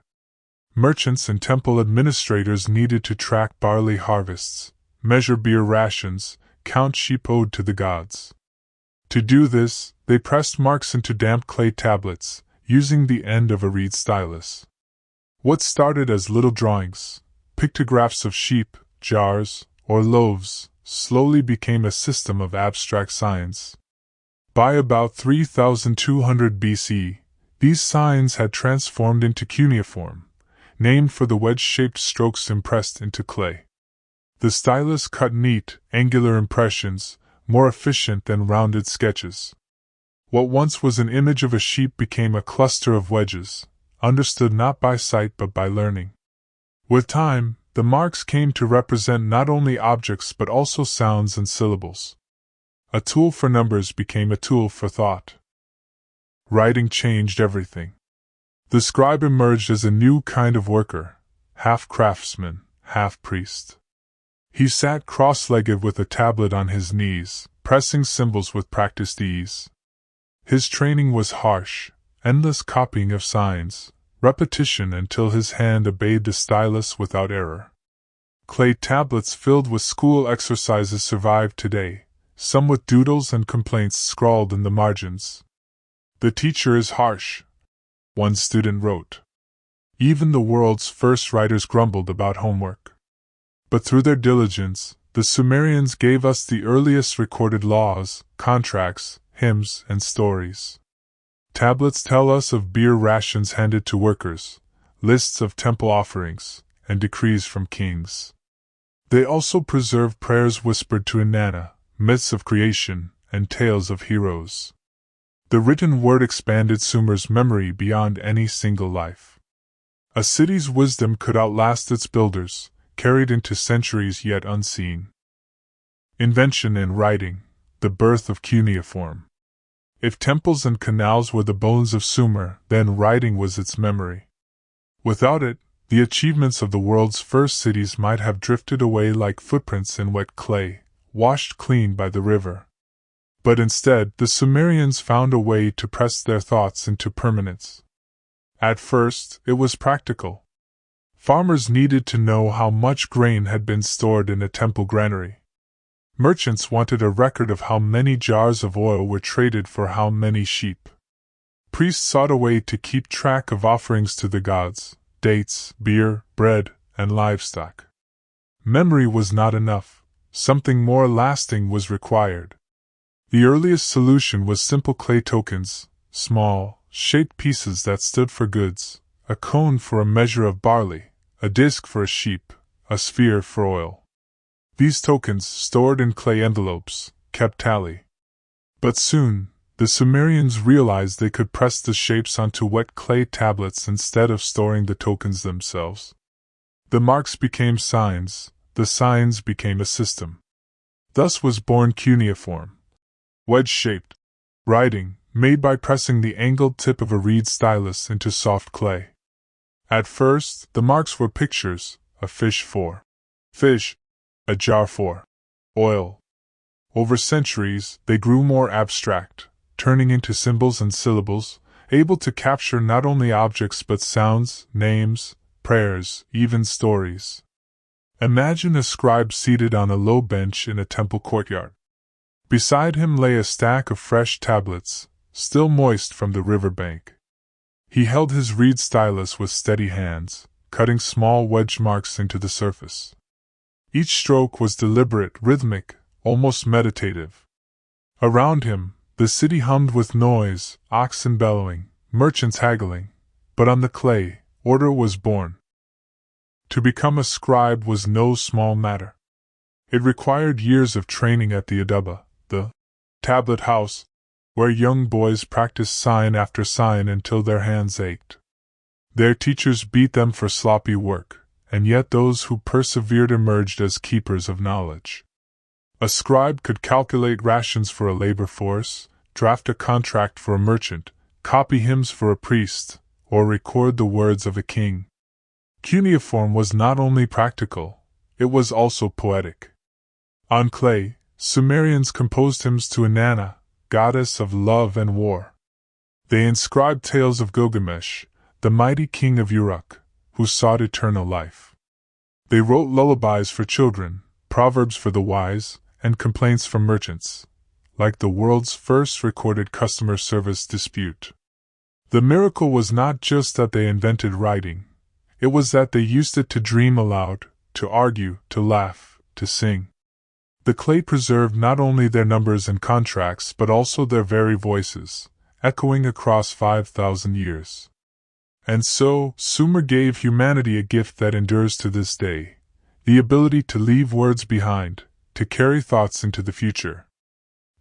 Merchants and temple administrators needed to track barley harvests, measure beer rations, count sheep owed to the gods. To do this, they pressed marks into damp clay tablets, using the end of a reed stylus. What started as little drawings, pictographs of sheep, jars, or loaves, slowly became a system of abstract science. By about 3200 BC, these signs had transformed into cuneiform, named for the wedge-shaped strokes impressed into clay. The stylus cut neat, angular impressions, more efficient than rounded sketches. What once was an image of a sheep became a cluster of wedges, understood not by sight but by learning. With time, the marks came to represent not only objects but also sounds and syllables. A tool for numbers became a tool for thought. Writing changed everything. The scribe emerged as a new kind of worker, half craftsman, half priest. He sat cross-legged with a tablet on his knees, pressing symbols with practiced ease. His training was harsh, endless copying of signs, repetition until his hand obeyed the stylus without error. Clay tablets filled with school exercises survive today, some with doodles and complaints scrawled in the margins. The teacher is harsh, one student wrote. Even the world's first writers grumbled about homework. But through their diligence, the Sumerians gave us the earliest recorded laws, contracts, hymns, and stories. Tablets tell us of beer rations handed to workers, lists of temple offerings, and decrees from kings. They also preserve prayers whispered to Inanna, myths of creation, and tales of heroes. The written word expanded Sumer's memory beyond any single life. A city's wisdom could outlast its builders, carried into centuries yet unseen. Invention and writing, the birth of cuneiform. If temples and canals were the bones of Sumer, then writing was its memory. Without it, the achievements of the world's first cities might have drifted away like footprints in wet clay, washed clean by the river. But instead, the Sumerians found a way to press their thoughts into permanence. At first, it was practical. Farmers needed to know how much grain had been stored in a temple granary. Merchants wanted a record of how many jars of oil were traded for how many sheep. Priests sought a way to keep track of offerings to the gods, dates, beer, bread, and livestock. Memory was not enough. Something more lasting was required. The earliest solution was simple clay tokens, small, shaped pieces that stood for goods, a cone for a measure of barley, a disc for a sheep, a sphere for oil. These tokens, stored in clay envelopes, kept tally. But soon, the Sumerians realized they could press the shapes onto wet clay tablets instead of storing the tokens themselves. The marks became signs, the signs became a system. Thus was born cuneiform. Wedge-shaped writing, made by pressing the angled tip of a reed stylus into soft clay. At first, the marks were pictures, a fish for fish, a jar for oil. Over centuries, they grew more abstract, turning into symbols and syllables, able to capture not only objects but sounds, names, prayers, even stories. Imagine a scribe seated on a low bench in a temple courtyard. Beside him lay a stack of fresh tablets, still moist from the river bank. He held his reed stylus with steady hands, cutting small wedge marks into the surface. Each stroke was deliberate, rhythmic, almost meditative. Around him, the city hummed with noise, oxen bellowing, merchants haggling, but on the clay, order was born. To become a scribe was no small matter. It required years of training at the atop, the tablet house, where young boys practiced sign after sign until their hands ached. Their teachers beat them for sloppy work, and yet those who persevered emerged as keepers of knowledge. A scribe could calculate rations for a labor force, draft a contract for a merchant, copy hymns for a priest, or record the words of a king. Cuneiform was not only practical, it was also poetic. On clay, Sumerians composed hymns to Inanna, goddess of love and war. They inscribed tales of Gilgamesh, the mighty king of Uruk, who sought eternal life. They wrote lullabies for children, proverbs for the wise, and complaints from merchants, like the world's first recorded customer service dispute. The miracle was not just that they invented writing, it was that they used it to dream aloud, to argue, to laugh, to sing. The clay preserved not only their numbers and contracts but also their very voices, echoing across 5,000 years. And so, Sumer gave humanity a gift that endures to this day, the ability to leave words behind, to carry thoughts into the future.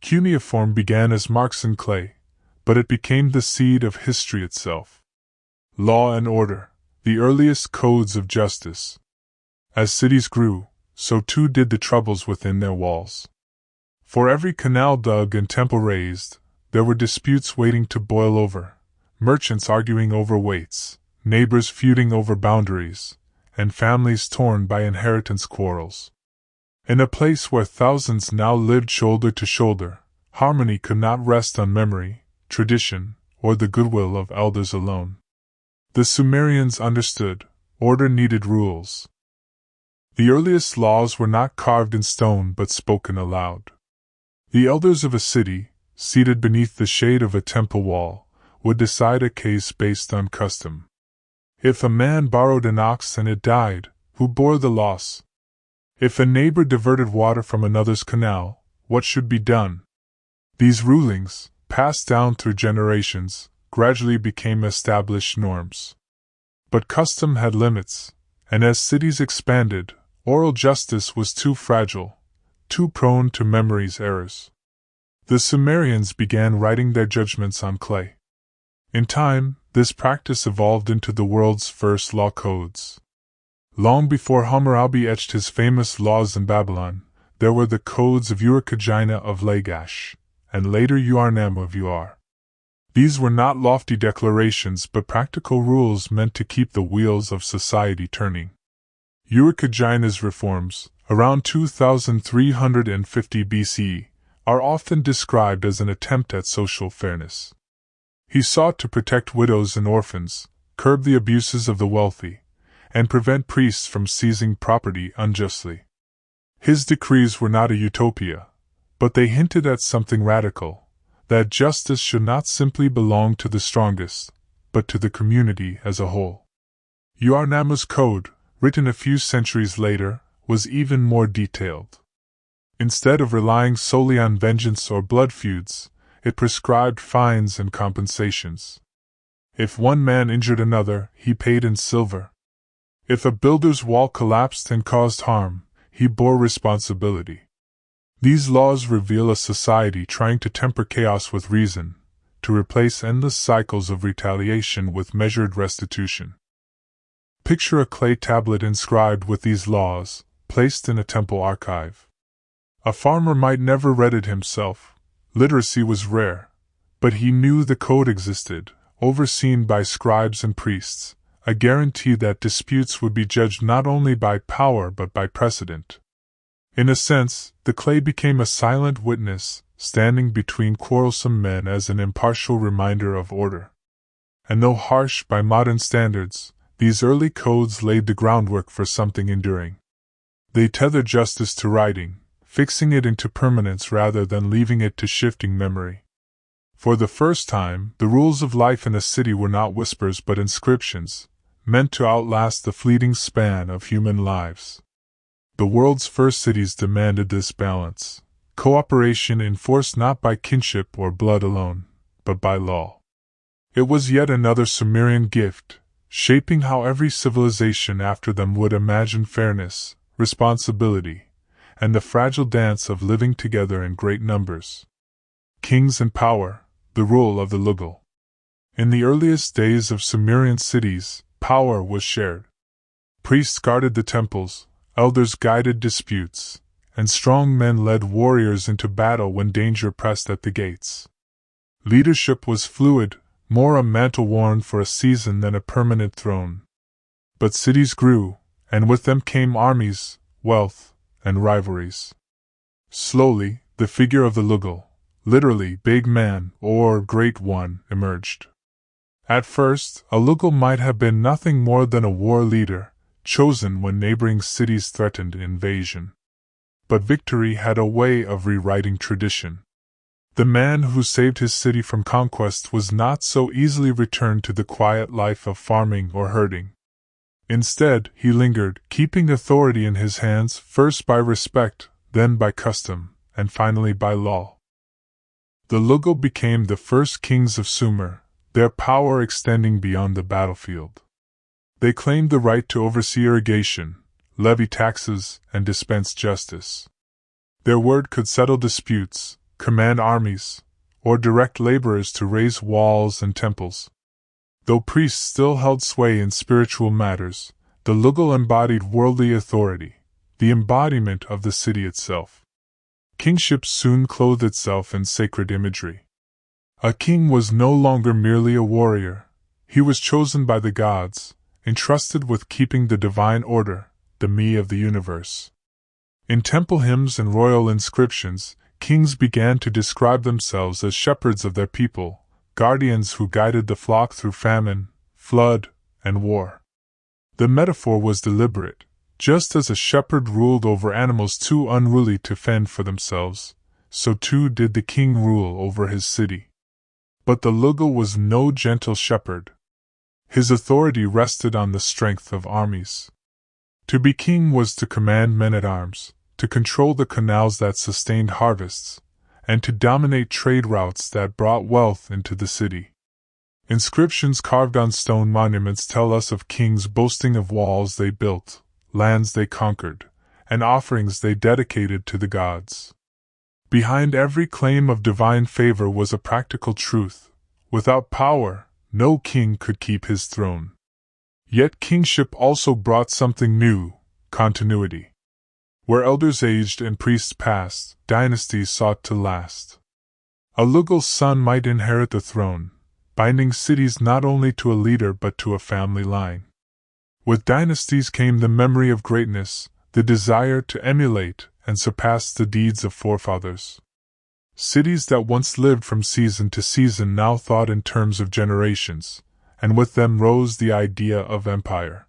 Cuneiform began as marks in clay, but it became the seed of history itself. Law and order, the earliest codes of justice. As cities grew, so too did the troubles within their walls. For every canal dug and temple raised, there were disputes waiting to boil over, merchants arguing over weights, neighbors feuding over boundaries, and families torn by inheritance quarrels. In a place where thousands now lived shoulder to shoulder, harmony could not rest on memory, tradition, or the goodwill of elders alone. The Sumerians understood, order needed rules. The earliest laws were not carved in stone but spoken aloud. The elders of a city, seated beneath the shade of a temple wall, would decide a case based on custom. If a man borrowed an ox and it died, who bore the loss? If a neighbor diverted water from another's canal, what should be done? These rulings, passed down through generations, gradually became established norms. But custom had limits, and as cities expanded, oral justice was too fragile, too prone to memory's errors. The Sumerians began writing their judgments on clay. In time, this practice evolved into the world's first law codes. Long before Hammurabi etched his famous laws in Babylon, there were the codes of Uruk of Lagash, and later Ur-Nammu of Ur. These were not lofty declarations but practical rules meant to keep the wheels of society turning. Uruk-Agina's reforms, around 2350 BCE, are often described as an attempt at social fairness. He sought to protect widows and orphans, curb the abuses of the wealthy, and prevent priests from seizing property unjustly. His decrees were not a utopia, but they hinted at something radical, that justice should not simply belong to the strongest, but to the community as a whole. Ur-Nammu's code, written a few centuries later, was even more detailed. Instead of relying solely on vengeance or blood feuds, it prescribed fines and compensations. If one man injured another, he paid in silver. If a builder's wall collapsed and caused harm, he bore responsibility. These laws reveal a society trying to temper chaos with reason, to replace endless cycles of retaliation with measured restitution. Picture a clay tablet inscribed with these laws, placed in a temple archive. A farmer might never read it himself. Literacy was rare, but he knew the code existed, overseen by scribes and priests, a guarantee that disputes would be judged not only by power but by precedent. In a sense, the clay became a silent witness, standing between quarrelsome men as an impartial reminder of order. And though harsh by modern standards, these early codes laid the groundwork for something enduring. They tethered justice to writing, fixing it into permanence rather than leaving it to shifting memory. For the first time, the rules of life in a city were not whispers but inscriptions, meant to outlast the fleeting span of human lives. The world's first cities demanded this balance, cooperation enforced not by kinship or blood alone, but by law. It was yet another Sumerian gift, shaping how every civilization after them would imagine fairness, responsibility, and the fragile dance of living together in great numbers. Kings and power, the rule of the Lugul. In the earliest days of Sumerian cities, power was shared. Priests guarded the temples, elders guided disputes, and strong men led warriors into battle when danger pressed at the gates. Leadership was fluid, more a mantle worn for a season than a permanent throne. But cities grew, and with them came armies, wealth, and rivalries. Slowly, the figure of the Lugul, literally big man or great one, emerged. At first, a Lugul might have been nothing more than a war leader, chosen when neighboring cities threatened invasion. But victory had a way of rewriting tradition. The man who saved his city from conquest was not so easily returned to the quiet life of farming or herding. Instead, he lingered, keeping authority in his hands first by respect, then by custom, and finally by law. The Lugul became the first kings of Sumer, their power extending beyond the battlefield. They claimed the right to oversee irrigation, levy taxes, and dispense justice. Their word could settle disputes, command armies, or direct laborers to raise walls and temples. Though priests still held sway in spiritual matters, the Lugul embodied worldly authority, the embodiment of the city itself. Kingship soon clothed itself in sacred imagery. A king was no longer merely a warrior, he was chosen by the gods, entrusted with keeping the divine order, the me of the universe. In temple hymns and royal inscriptions, kings began to describe themselves as shepherds of their people, guardians who guided the flock through famine, flood, and war. The metaphor was deliberate. Just as a shepherd ruled over animals too unruly to fend for themselves, so too did the king rule over his city. But the Lugul was no gentle shepherd. His authority rested on the strength of armies. To be king was to command men-at-arms, to control the canals that sustained harvests, and to dominate trade routes that brought wealth into the city. Inscriptions carved on stone monuments tell us of kings boasting of walls they built, lands they conquered, and offerings they dedicated to the gods. Behind every claim of divine favor was a practical truth: without power, no king could keep his throne. Yet kingship also brought something new: continuity. Where elders aged and priests passed, dynasties sought to last. A Lugul's son might inherit the throne, binding cities not only to a leader but to a family line. With dynasties came the memory of greatness, the desire to emulate and surpass the deeds of forefathers. Cities that once lived from season to season now thought in terms of generations, and with them rose the idea of empire.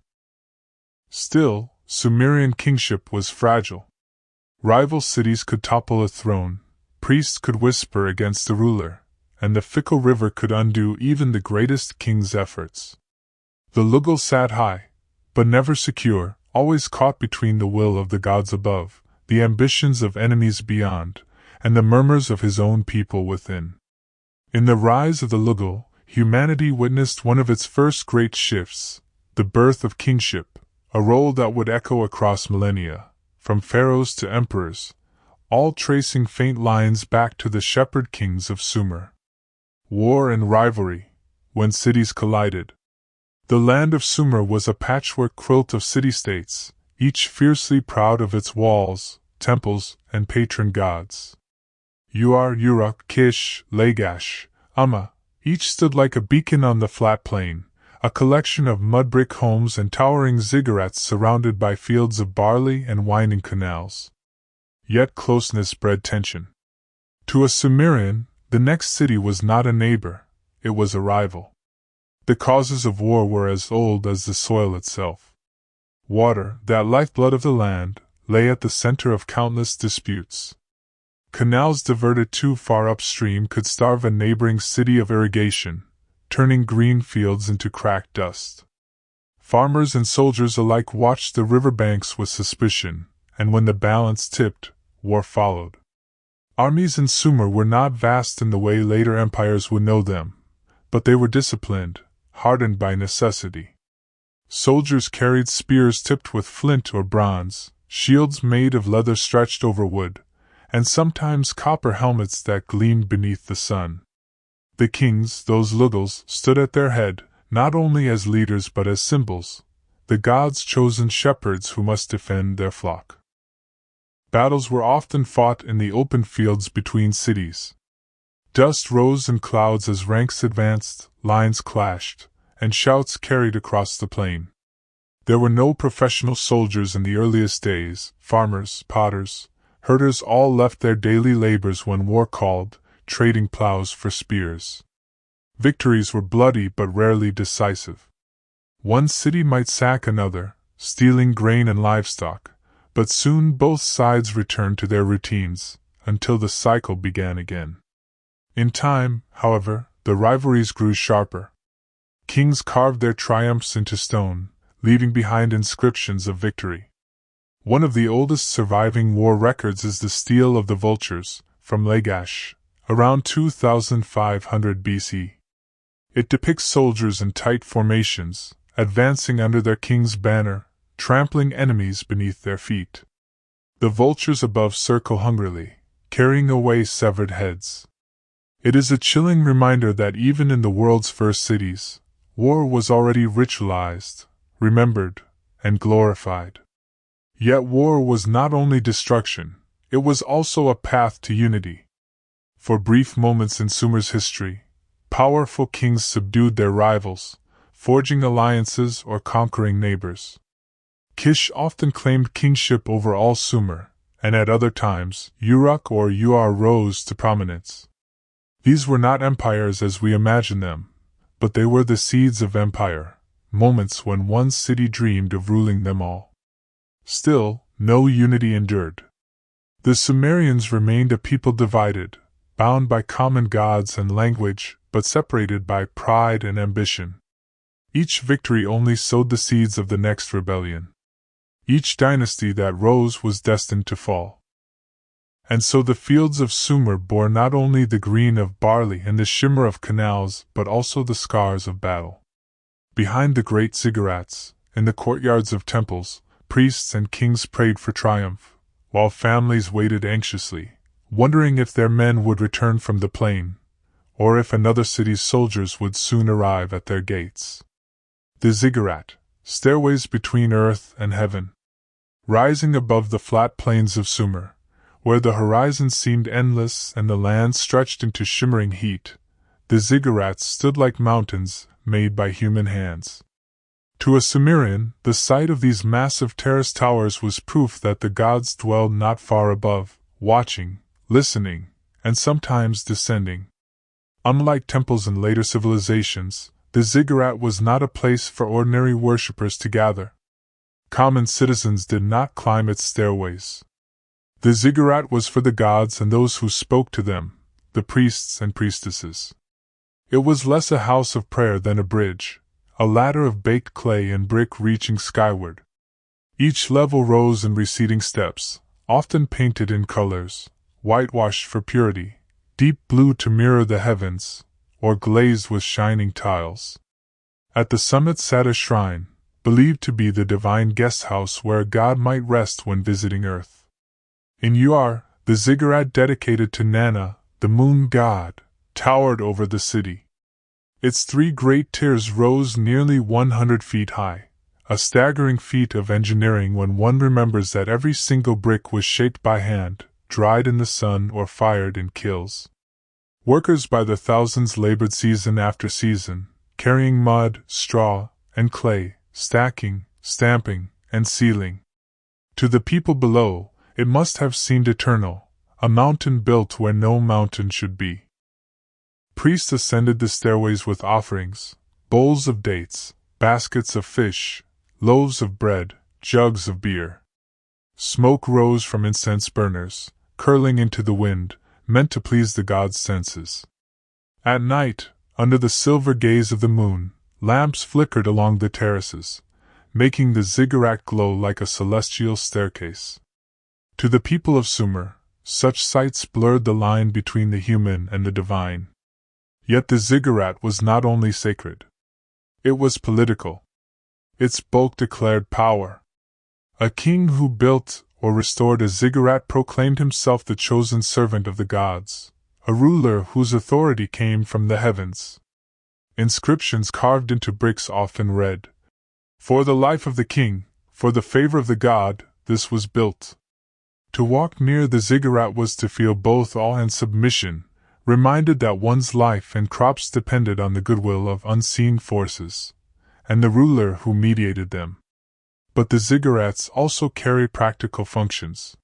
Still, Sumerian kingship was fragile. Rival cities could topple a throne, priests could whisper against the ruler, and the fickle river could undo even the greatest king's efforts. The Lugul sat high, but never secure, always caught between the will of the gods above, the ambitions of enemies beyond, and the murmurs of his own people within. In the rise of the Lugul, humanity witnessed one of its first great shifts, the birth of kingship, a role that would echo across millennia, from pharaohs to emperors, all tracing faint lines back to the shepherd kings of Sumer. War and rivalry, when cities collided. The land of Sumer was a patchwork quilt of city-states, each fiercely proud of its walls, temples, and patron gods. Uruk, Kish, Lagash, Amma, each stood like a beacon on the flat plain, a collection of mud-brick homes and towering ziggurats surrounded by fields of barley and winding canals. Yet closeness bred tension. To a Sumerian, the next city was not a neighbor, it was a rival. The causes of war were as old as the soil itself. Water, that lifeblood of the land, lay at the center of countless disputes. Canals diverted too far upstream could starve a neighboring city of irrigation, turning green fields into cracked dust. Farmers and soldiers alike watched the river banks with suspicion, and when the balance tipped, war followed. Armies in Sumer were not vast in the way later empires would know them, but they were disciplined, hardened by necessity. Soldiers carried spears tipped with flint or bronze, shields made of leather stretched over wood, and sometimes copper helmets that gleamed beneath the sun. The kings, those Lugals, stood at their head, not only as leaders but as symbols, the gods' chosen shepherds who must defend their flock. Battles were often fought in the open fields between cities. Dust rose in clouds as ranks advanced, lines clashed, and shouts carried across the plain. There were no professional soldiers in the earliest days. Farmers, potters, herders all left their daily labors when war called, trading plows for spears. Victories were bloody but rarely decisive. One city might sack another, stealing grain and livestock, but soon both sides returned to their routines, until the cycle began again. In time, however, the rivalries grew sharper. Kings carved their triumphs into stone, leaving behind inscriptions of victory. One of the oldest surviving war records is the Stele of the Vultures, from Lagash, around 2500 BC. It depicts soldiers in tight formations, advancing under their king's banner, trampling enemies beneath their feet. The vultures above circle hungrily, carrying away severed heads. It is a chilling reminder that even in the world's first cities, war was already ritualized, remembered, and glorified. Yet war was not only destruction, it was also a path to unity. For brief moments in Sumer's history, powerful kings subdued their rivals, forging alliances or conquering neighbors. Kish often claimed kingship over all Sumer, and at other times, Uruk or Ur rose to prominence. These were not empires as we imagine them, but they were the seeds of empire, moments when one city dreamed of ruling them all. Still, no unity endured. The Sumerians remained a people divided, bound by common gods and language, but separated by pride and ambition. Each victory only sowed the seeds of the next rebellion. Each dynasty that rose was destined to fall. And so the fields of Sumer bore not only the green of barley and the shimmer of canals, but also the scars of battle. Behind the great ziggurats, in the courtyards of temples, priests and kings prayed for triumph, while families waited anxiously, wondering if their men would return from the plain, or if another city's soldiers would soon arrive at their gates. The ziggurat, stairways between earth and heaven. Rising above the flat plains of Sumer, where the horizon seemed endless and the land stretched into shimmering heat, the ziggurats stood like mountains made by human hands. To a Sumerian, the sight of these massive terrace towers was proof that the gods dwelled not far above, watching, listening, and sometimes descending. Unlike temples in later civilizations, the ziggurat was not a place for ordinary worshippers to gather. Common citizens did not climb its stairways. The ziggurat was for the gods and those who spoke to them, the priests and priestesses. It was less a house of prayer than a bridge, a ladder of baked clay and brick reaching skyward. Each level rose in receding steps, often painted in colors, whitewashed for purity, deep blue to mirror the heavens, or glazed with shining tiles. At the summit sat a shrine, believed to be the divine guest house where a god might rest when visiting Earth. In Ur, the ziggurat dedicated to Nana, the moon god, towered over the city. Its three great tiers rose nearly 100 feet high, a staggering feat of engineering when one remembers that every single brick was shaped by hand, dried in the sun or fired in kilns. Workers by the thousands labored season after season, carrying mud, straw, and clay, stacking, stamping, and sealing. To the people below, it must have seemed eternal, a mountain built where no mountain should be. Priests ascended the stairways with offerings, bowls of dates, baskets of fish, loaves of bread, jugs of beer. Smoke rose from incense burners, curling into the wind, meant to please the gods' senses. At night, under the silver gaze of the moon, lamps flickered along the terraces, making the ziggurat glow like a celestial staircase. To the people of Sumer, such sights blurred the line between the human and the divine. Yet the ziggurat was not only sacred. It was political. Its bulk declared power. A king who built or restored a ziggurat proclaimed himself the chosen servant of the gods, a ruler whose authority came from the heavens. Inscriptions carved into bricks often read, "For the life of the king, for the favor of the god, this was built." To walk near the ziggurat was to feel both awe and submission, reminded that one's life and crops depended on the goodwill of unseen forces, and the ruler who mediated them. But the ziggurats also carried practical functions.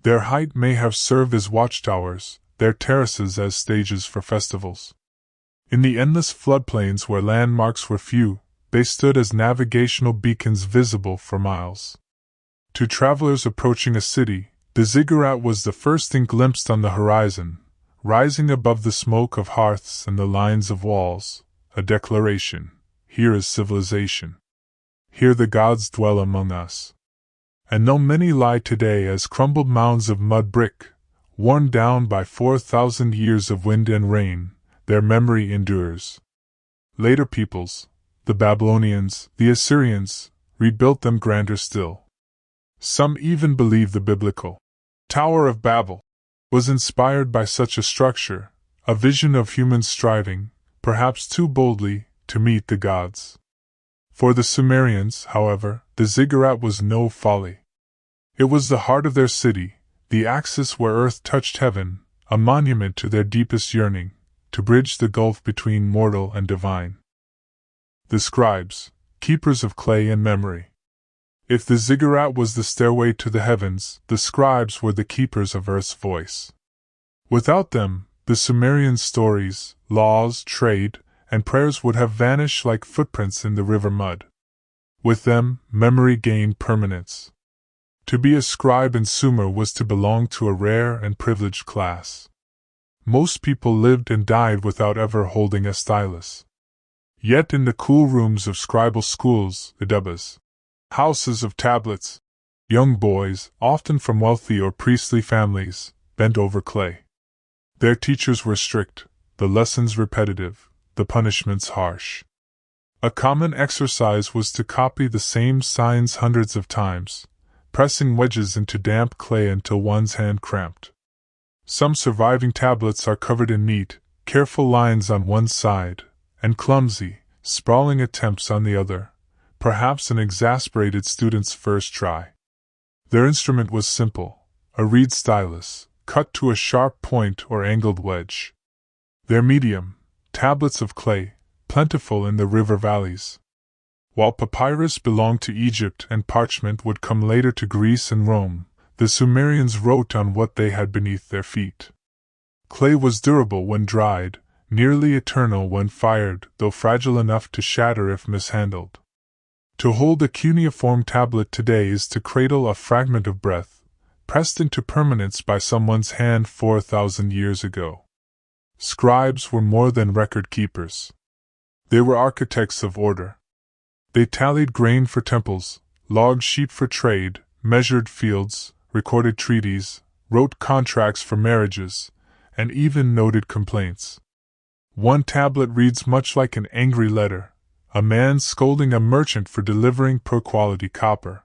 Their height may have served as watchtowers, their terraces as stages for festivals. In the endless floodplains where landmarks were few, they stood as navigational beacons visible for miles. To travelers approaching a city, the ziggurat was the first thing glimpsed on the horizon, rising above the smoke of hearths and the lines of walls, a declaration: here is civilization. Here the gods dwell among us. And though many lie today as crumbled mounds of mud brick, worn down by 4,000 years of wind and rain, their memory endures. Later peoples, the Babylonians, the Assyrians, rebuilt them grander still. Some even believe the biblical Tower of Babel was inspired by such a structure, a vision of humans striving, perhaps too boldly, to meet the gods. For the Sumerians, however, the ziggurat was no folly. It was the heart of their city, the axis where earth touched heaven, a monument to their deepest yearning, to bridge the gulf between mortal and divine. The scribes, keepers of clay and memory. If the ziggurat was the stairway to the heavens, the scribes were the keepers of earth's voice. Without them, the Sumerian stories, laws, trade, and prayers would have vanished like footprints in the river mud. With them, memory gained permanence. To be a scribe in Sumer was to belong to a rare and privileged class. Most people lived and died without ever holding a stylus. Yet in the cool rooms of scribal schools, idubas, houses of tablets, young boys, often from wealthy or priestly families, bent over clay. Their teachers were strict, the lessons repetitive, the punishments harsh. A common exercise was to copy the same signs hundreds of times, pressing wedges into damp clay until one's hand cramped. Some surviving tablets are covered in neat, careful lines on one side, and clumsy, sprawling attempts on the other, perhaps an exasperated student's first try. Their instrument was simple, a reed stylus, cut to a sharp point or angled wedge. Their medium, tablets of clay, plentiful in the river valleys. While papyrus belonged to Egypt and parchment would come later to Greece and Rome, the Sumerians wrote on what they had beneath their feet. Clay was durable when dried, nearly eternal when fired, though fragile enough to shatter if mishandled. To hold a cuneiform tablet today is to cradle a fragment of breath, pressed into permanence by someone's hand 4,000 years ago. Scribes were more than record keepers. They were architects of order. They tallied grain for temples, logged sheep for trade, measured fields, recorded treaties, wrote contracts for marriages, and even noted complaints. One tablet reads much like an angry letter, a man scolding a merchant for delivering poor-quality copper.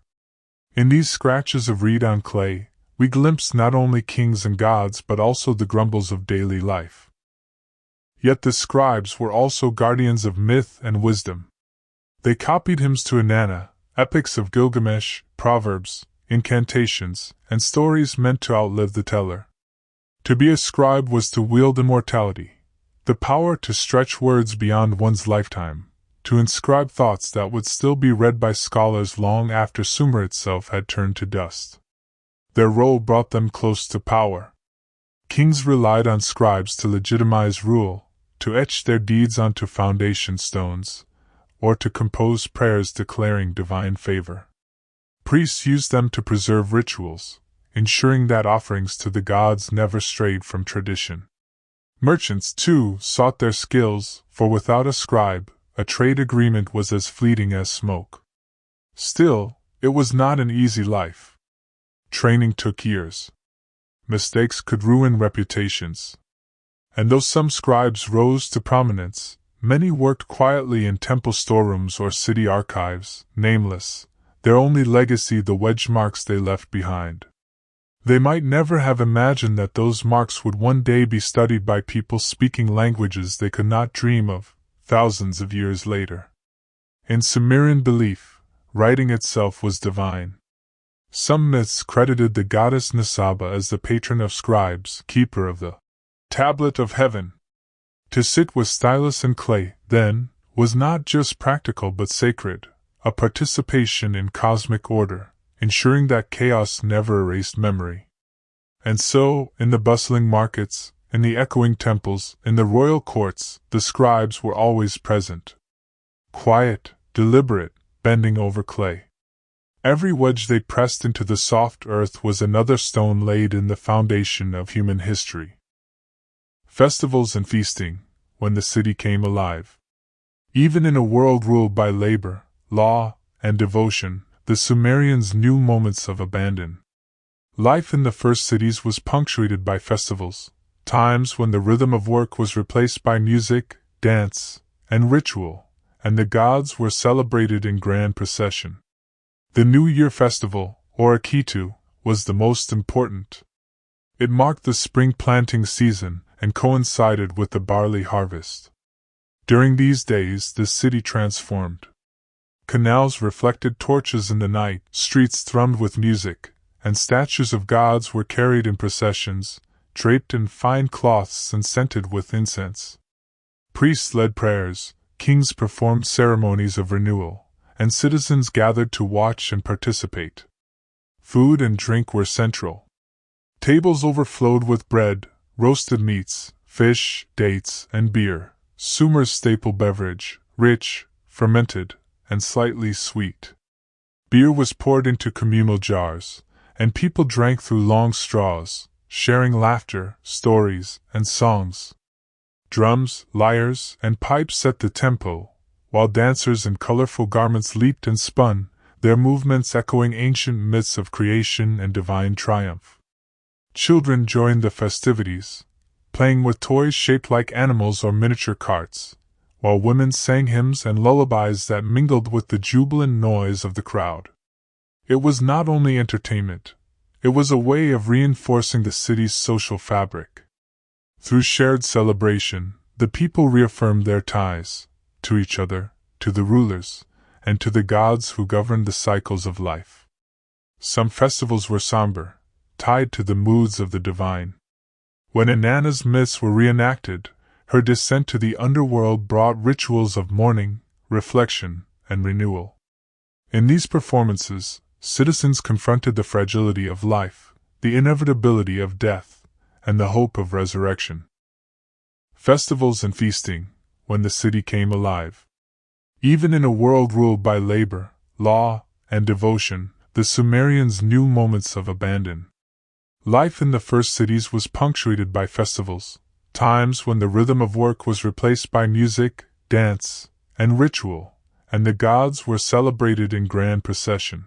In these scratches of reed on clay, we glimpse not only kings and gods but also the grumbles of daily life. Yet the scribes were also guardians of myth and wisdom. They copied hymns to Inanna, epics of Gilgamesh, proverbs, incantations, and stories meant to outlive the teller. To be a scribe was to wield immortality, the power to stretch words beyond one's lifetime, to inscribe thoughts that would still be read by scholars long after Sumer itself had turned to dust. Their role brought them close to power. Kings relied on scribes to legitimize rule, to etch their deeds onto foundation stones, or to compose prayers declaring divine favor. Priests used them to preserve rituals, ensuring that offerings to the gods never strayed from tradition. Merchants, too, sought their skills, for without a scribe, a trade agreement was as fleeting as smoke. Still, it was not an easy life. Training took years. Mistakes could ruin reputations. And though some scribes rose to prominence, many worked quietly in temple storerooms or city archives, nameless, their only legacy the wedge marks they left behind. They might never have imagined that those marks would one day be studied by people speaking languages they could not dream of, thousands of years later. In Sumerian belief, writing itself was divine. Some myths credited the goddess Nisaba as the patron of scribes, keeper of the tablet of heaven. To sit with stylus and clay, then, was not just practical but sacred, a participation in cosmic order, ensuring that chaos never erased memory. And so, in the bustling markets, in the echoing temples, in the royal courts, the scribes were always present. Quiet, deliberate, bending over clay. Every wedge they pressed into the soft earth was another stone laid in the foundation of human history. Festivals and feasting, when the city came alive. Even in a world ruled by labor, law, and devotion, the Sumerians knew moments of abandon. Life in the first cities was punctuated by festivals, times when the rhythm of work was replaced by music, dance, and ritual, and the gods were celebrated in grand procession. The New Year festival, or Akitu, was the most important. It marked the spring planting season and coincided with the barley harvest. During these days the city transformed. Canals reflected torches in the night, streets thrummed with music, and statues of gods were carried in processions, draped in fine cloths and scented with incense. Priests led prayers, kings performed ceremonies of renewal, and citizens gathered to watch and participate. Food and drink were central. Tables overflowed with bread, roasted meats, fish, dates, and beer, Sumer's staple beverage, rich, fermented, and slightly sweet. Beer was poured into communal jars, and people drank through long straws, sharing laughter, stories, and songs. Drums, lyres, and pipes set the tempo, while dancers in colorful garments leaped and spun, their movements echoing ancient myths of creation and divine triumph. Children joined the festivities, playing with toys shaped like animals or miniature carts, while women sang hymns and lullabies that mingled with the jubilant noise of the crowd. It was not only entertainment, it was a way of reinforcing the city's social fabric. Through shared celebration, the people reaffirmed their ties, to each other, to the rulers, and to the gods who governed the cycles of life. Some festivals were somber, tied to the moods of the divine. When Inanna's myths were reenacted, her descent to the underworld brought rituals of mourning, reflection, and renewal. In these performances, citizens confronted the fragility of life, the inevitability of death, and the hope of resurrection. Festivals and feasting, when the city came alive. Even in a world ruled by labor, law, and devotion, the Sumerians knew moments of abandon. Life in the first cities was punctuated by festivals, times when the rhythm of work was replaced by music, dance, and ritual, and the gods were celebrated in grand procession.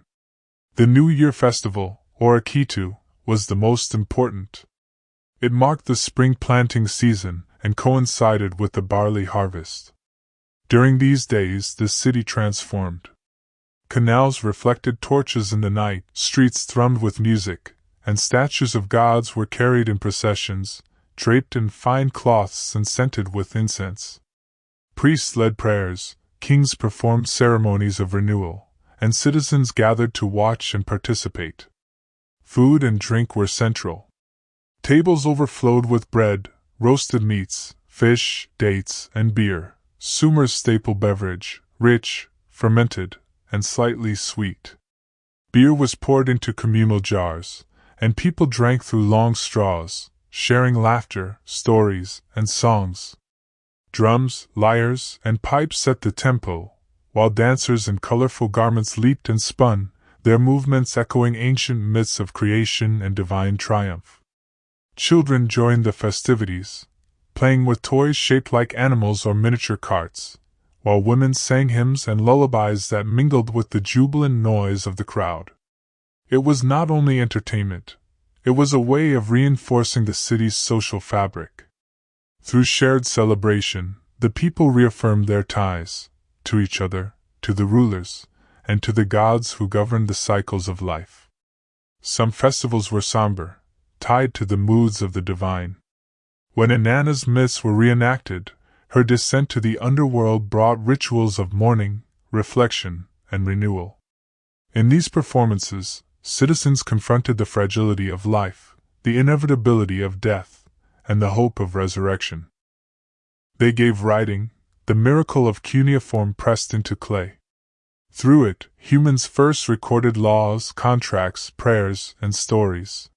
The New Year festival, or Akitu, was the most important. It marked the spring planting season and coincided with the barley harvest. During these days the city transformed. Canals reflected torches in the night, streets thrummed with music, and statues of gods were carried in processions, draped in fine cloths and scented with incense. Priests led prayers, kings performed ceremonies of renewal, and citizens gathered to watch and participate. Food and drink were central. Tables overflowed with bread, roasted meats, fish, dates, and beer, Sumer's staple beverage, rich, fermented, and slightly sweet. Beer was poured into communal jars, and people drank through long straws, sharing laughter, stories, and songs. Drums, lyres, and pipes set the tempo, while dancers in colorful garments leaped and spun, their movements echoing ancient myths of creation and divine triumph. Children joined the festivities, playing with toys shaped like animals or miniature carts, while women sang hymns and lullabies that mingled with the jubilant noise of the crowd. It was not only entertainment, it was a way of reinforcing the city's social fabric. Through shared celebration, the people reaffirmed their ties to each other, to the rulers, and to the gods who governed the cycles of life. Some festivals were somber, tied to the moods of the divine. When Inanna's myths were reenacted, her descent to the underworld brought rituals of mourning, reflection, and renewal. In these performances, citizens confronted the fragility of life, the inevitability of death, and the hope of resurrection. They gave writing, the miracle of cuneiform pressed into clay. Through it, humans first recorded laws, contracts, prayers, and stories.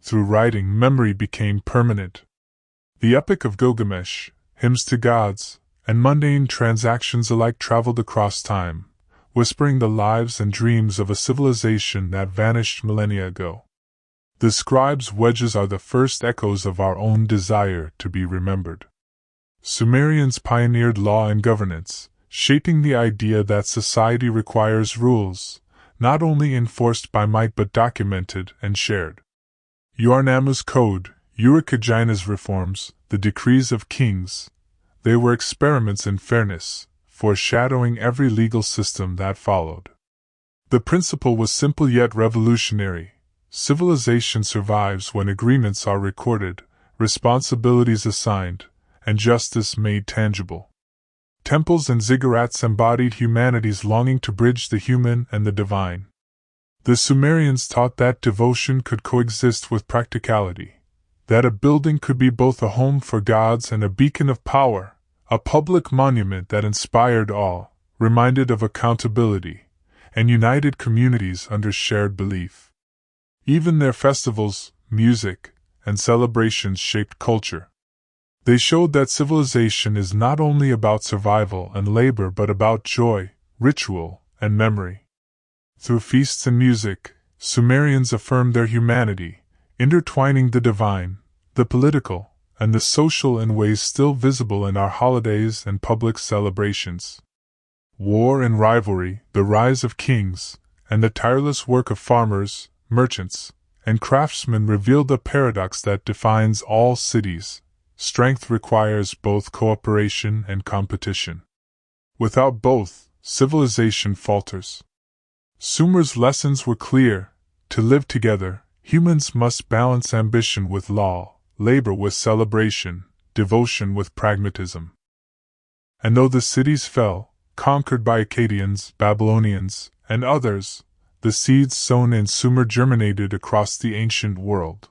Through writing, memory became permanent. The Epic of Gilgamesh, hymns to gods, and mundane transactions alike traveled across time, whispering the lives and dreams of a civilization that vanished millennia ago. The scribes' wedges are the first echoes of our own desire to be remembered. Sumerians pioneered law and governance, shaping the idea that society requires rules, not only enforced by might but documented and shared. Yarnamu's code, Uruk reforms, the decrees of kings, they were experiments in fairness, foreshadowing every legal system that followed. The principle was simple yet revolutionary. Civilization survives when agreements are recorded, responsibilities assigned, and justice made tangible. Temples and ziggurats embodied humanity's longing to bridge the human and the divine. The Sumerians taught that devotion could coexist with practicality, that a building could be both a home for gods and a beacon of power, a public monument that inspired awe, reminded of accountability, and united communities under shared belief. Even their festivals, music, and celebrations shaped culture. They showed that civilization is not only about survival and labor but about joy, ritual, and memory. Through feasts and music, Sumerians affirmed their humanity, intertwining the divine, the political, and the social in ways still visible in our holidays and public celebrations. War and rivalry, the rise of kings, and the tireless work of farmers, merchants, and craftsmen revealed a paradox that defines all cities. Strength requires both cooperation and competition. Without both, civilization falters. Sumer's lessons were clear. To live together, humans must balance ambition with law, labor with celebration, devotion with pragmatism. And though the cities fell, conquered by Akkadians, Babylonians, and others, the seeds sown in Sumer germinated across the ancient world.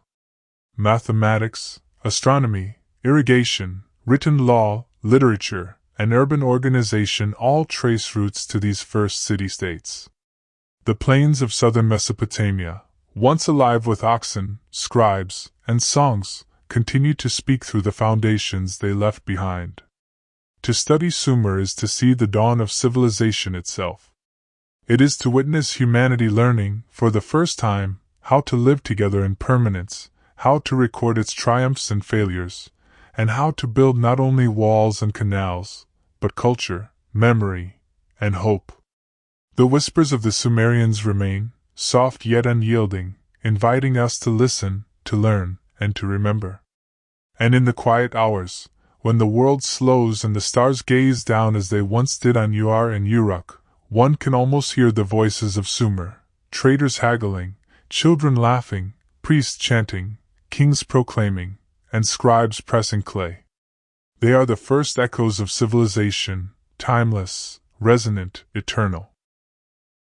Mathematics, astronomy, irrigation, written law, literature, and urban organization all trace roots to these first city-states. The plains of southern Mesopotamia, once alive with oxen, scribes, and songs, continue to speak through the foundations they left behind. To study Sumer is to see the dawn of civilization itself. It is to witness humanity learning, for the first time, how to live together in permanence, how to record its triumphs and failures, and how to build not only walls and canals, but culture, memory, and hope. The whispers of the Sumerians remain, soft yet unyielding, inviting us to listen, to learn, and to remember. And in the quiet hours, when the world slows and the stars gaze down as they once did on and Uruk, one can almost hear the voices of Sumer, traders haggling, children laughing, priests chanting, kings proclaiming, and scribes pressing clay. They are the first echoes of civilization, timeless, resonant, eternal.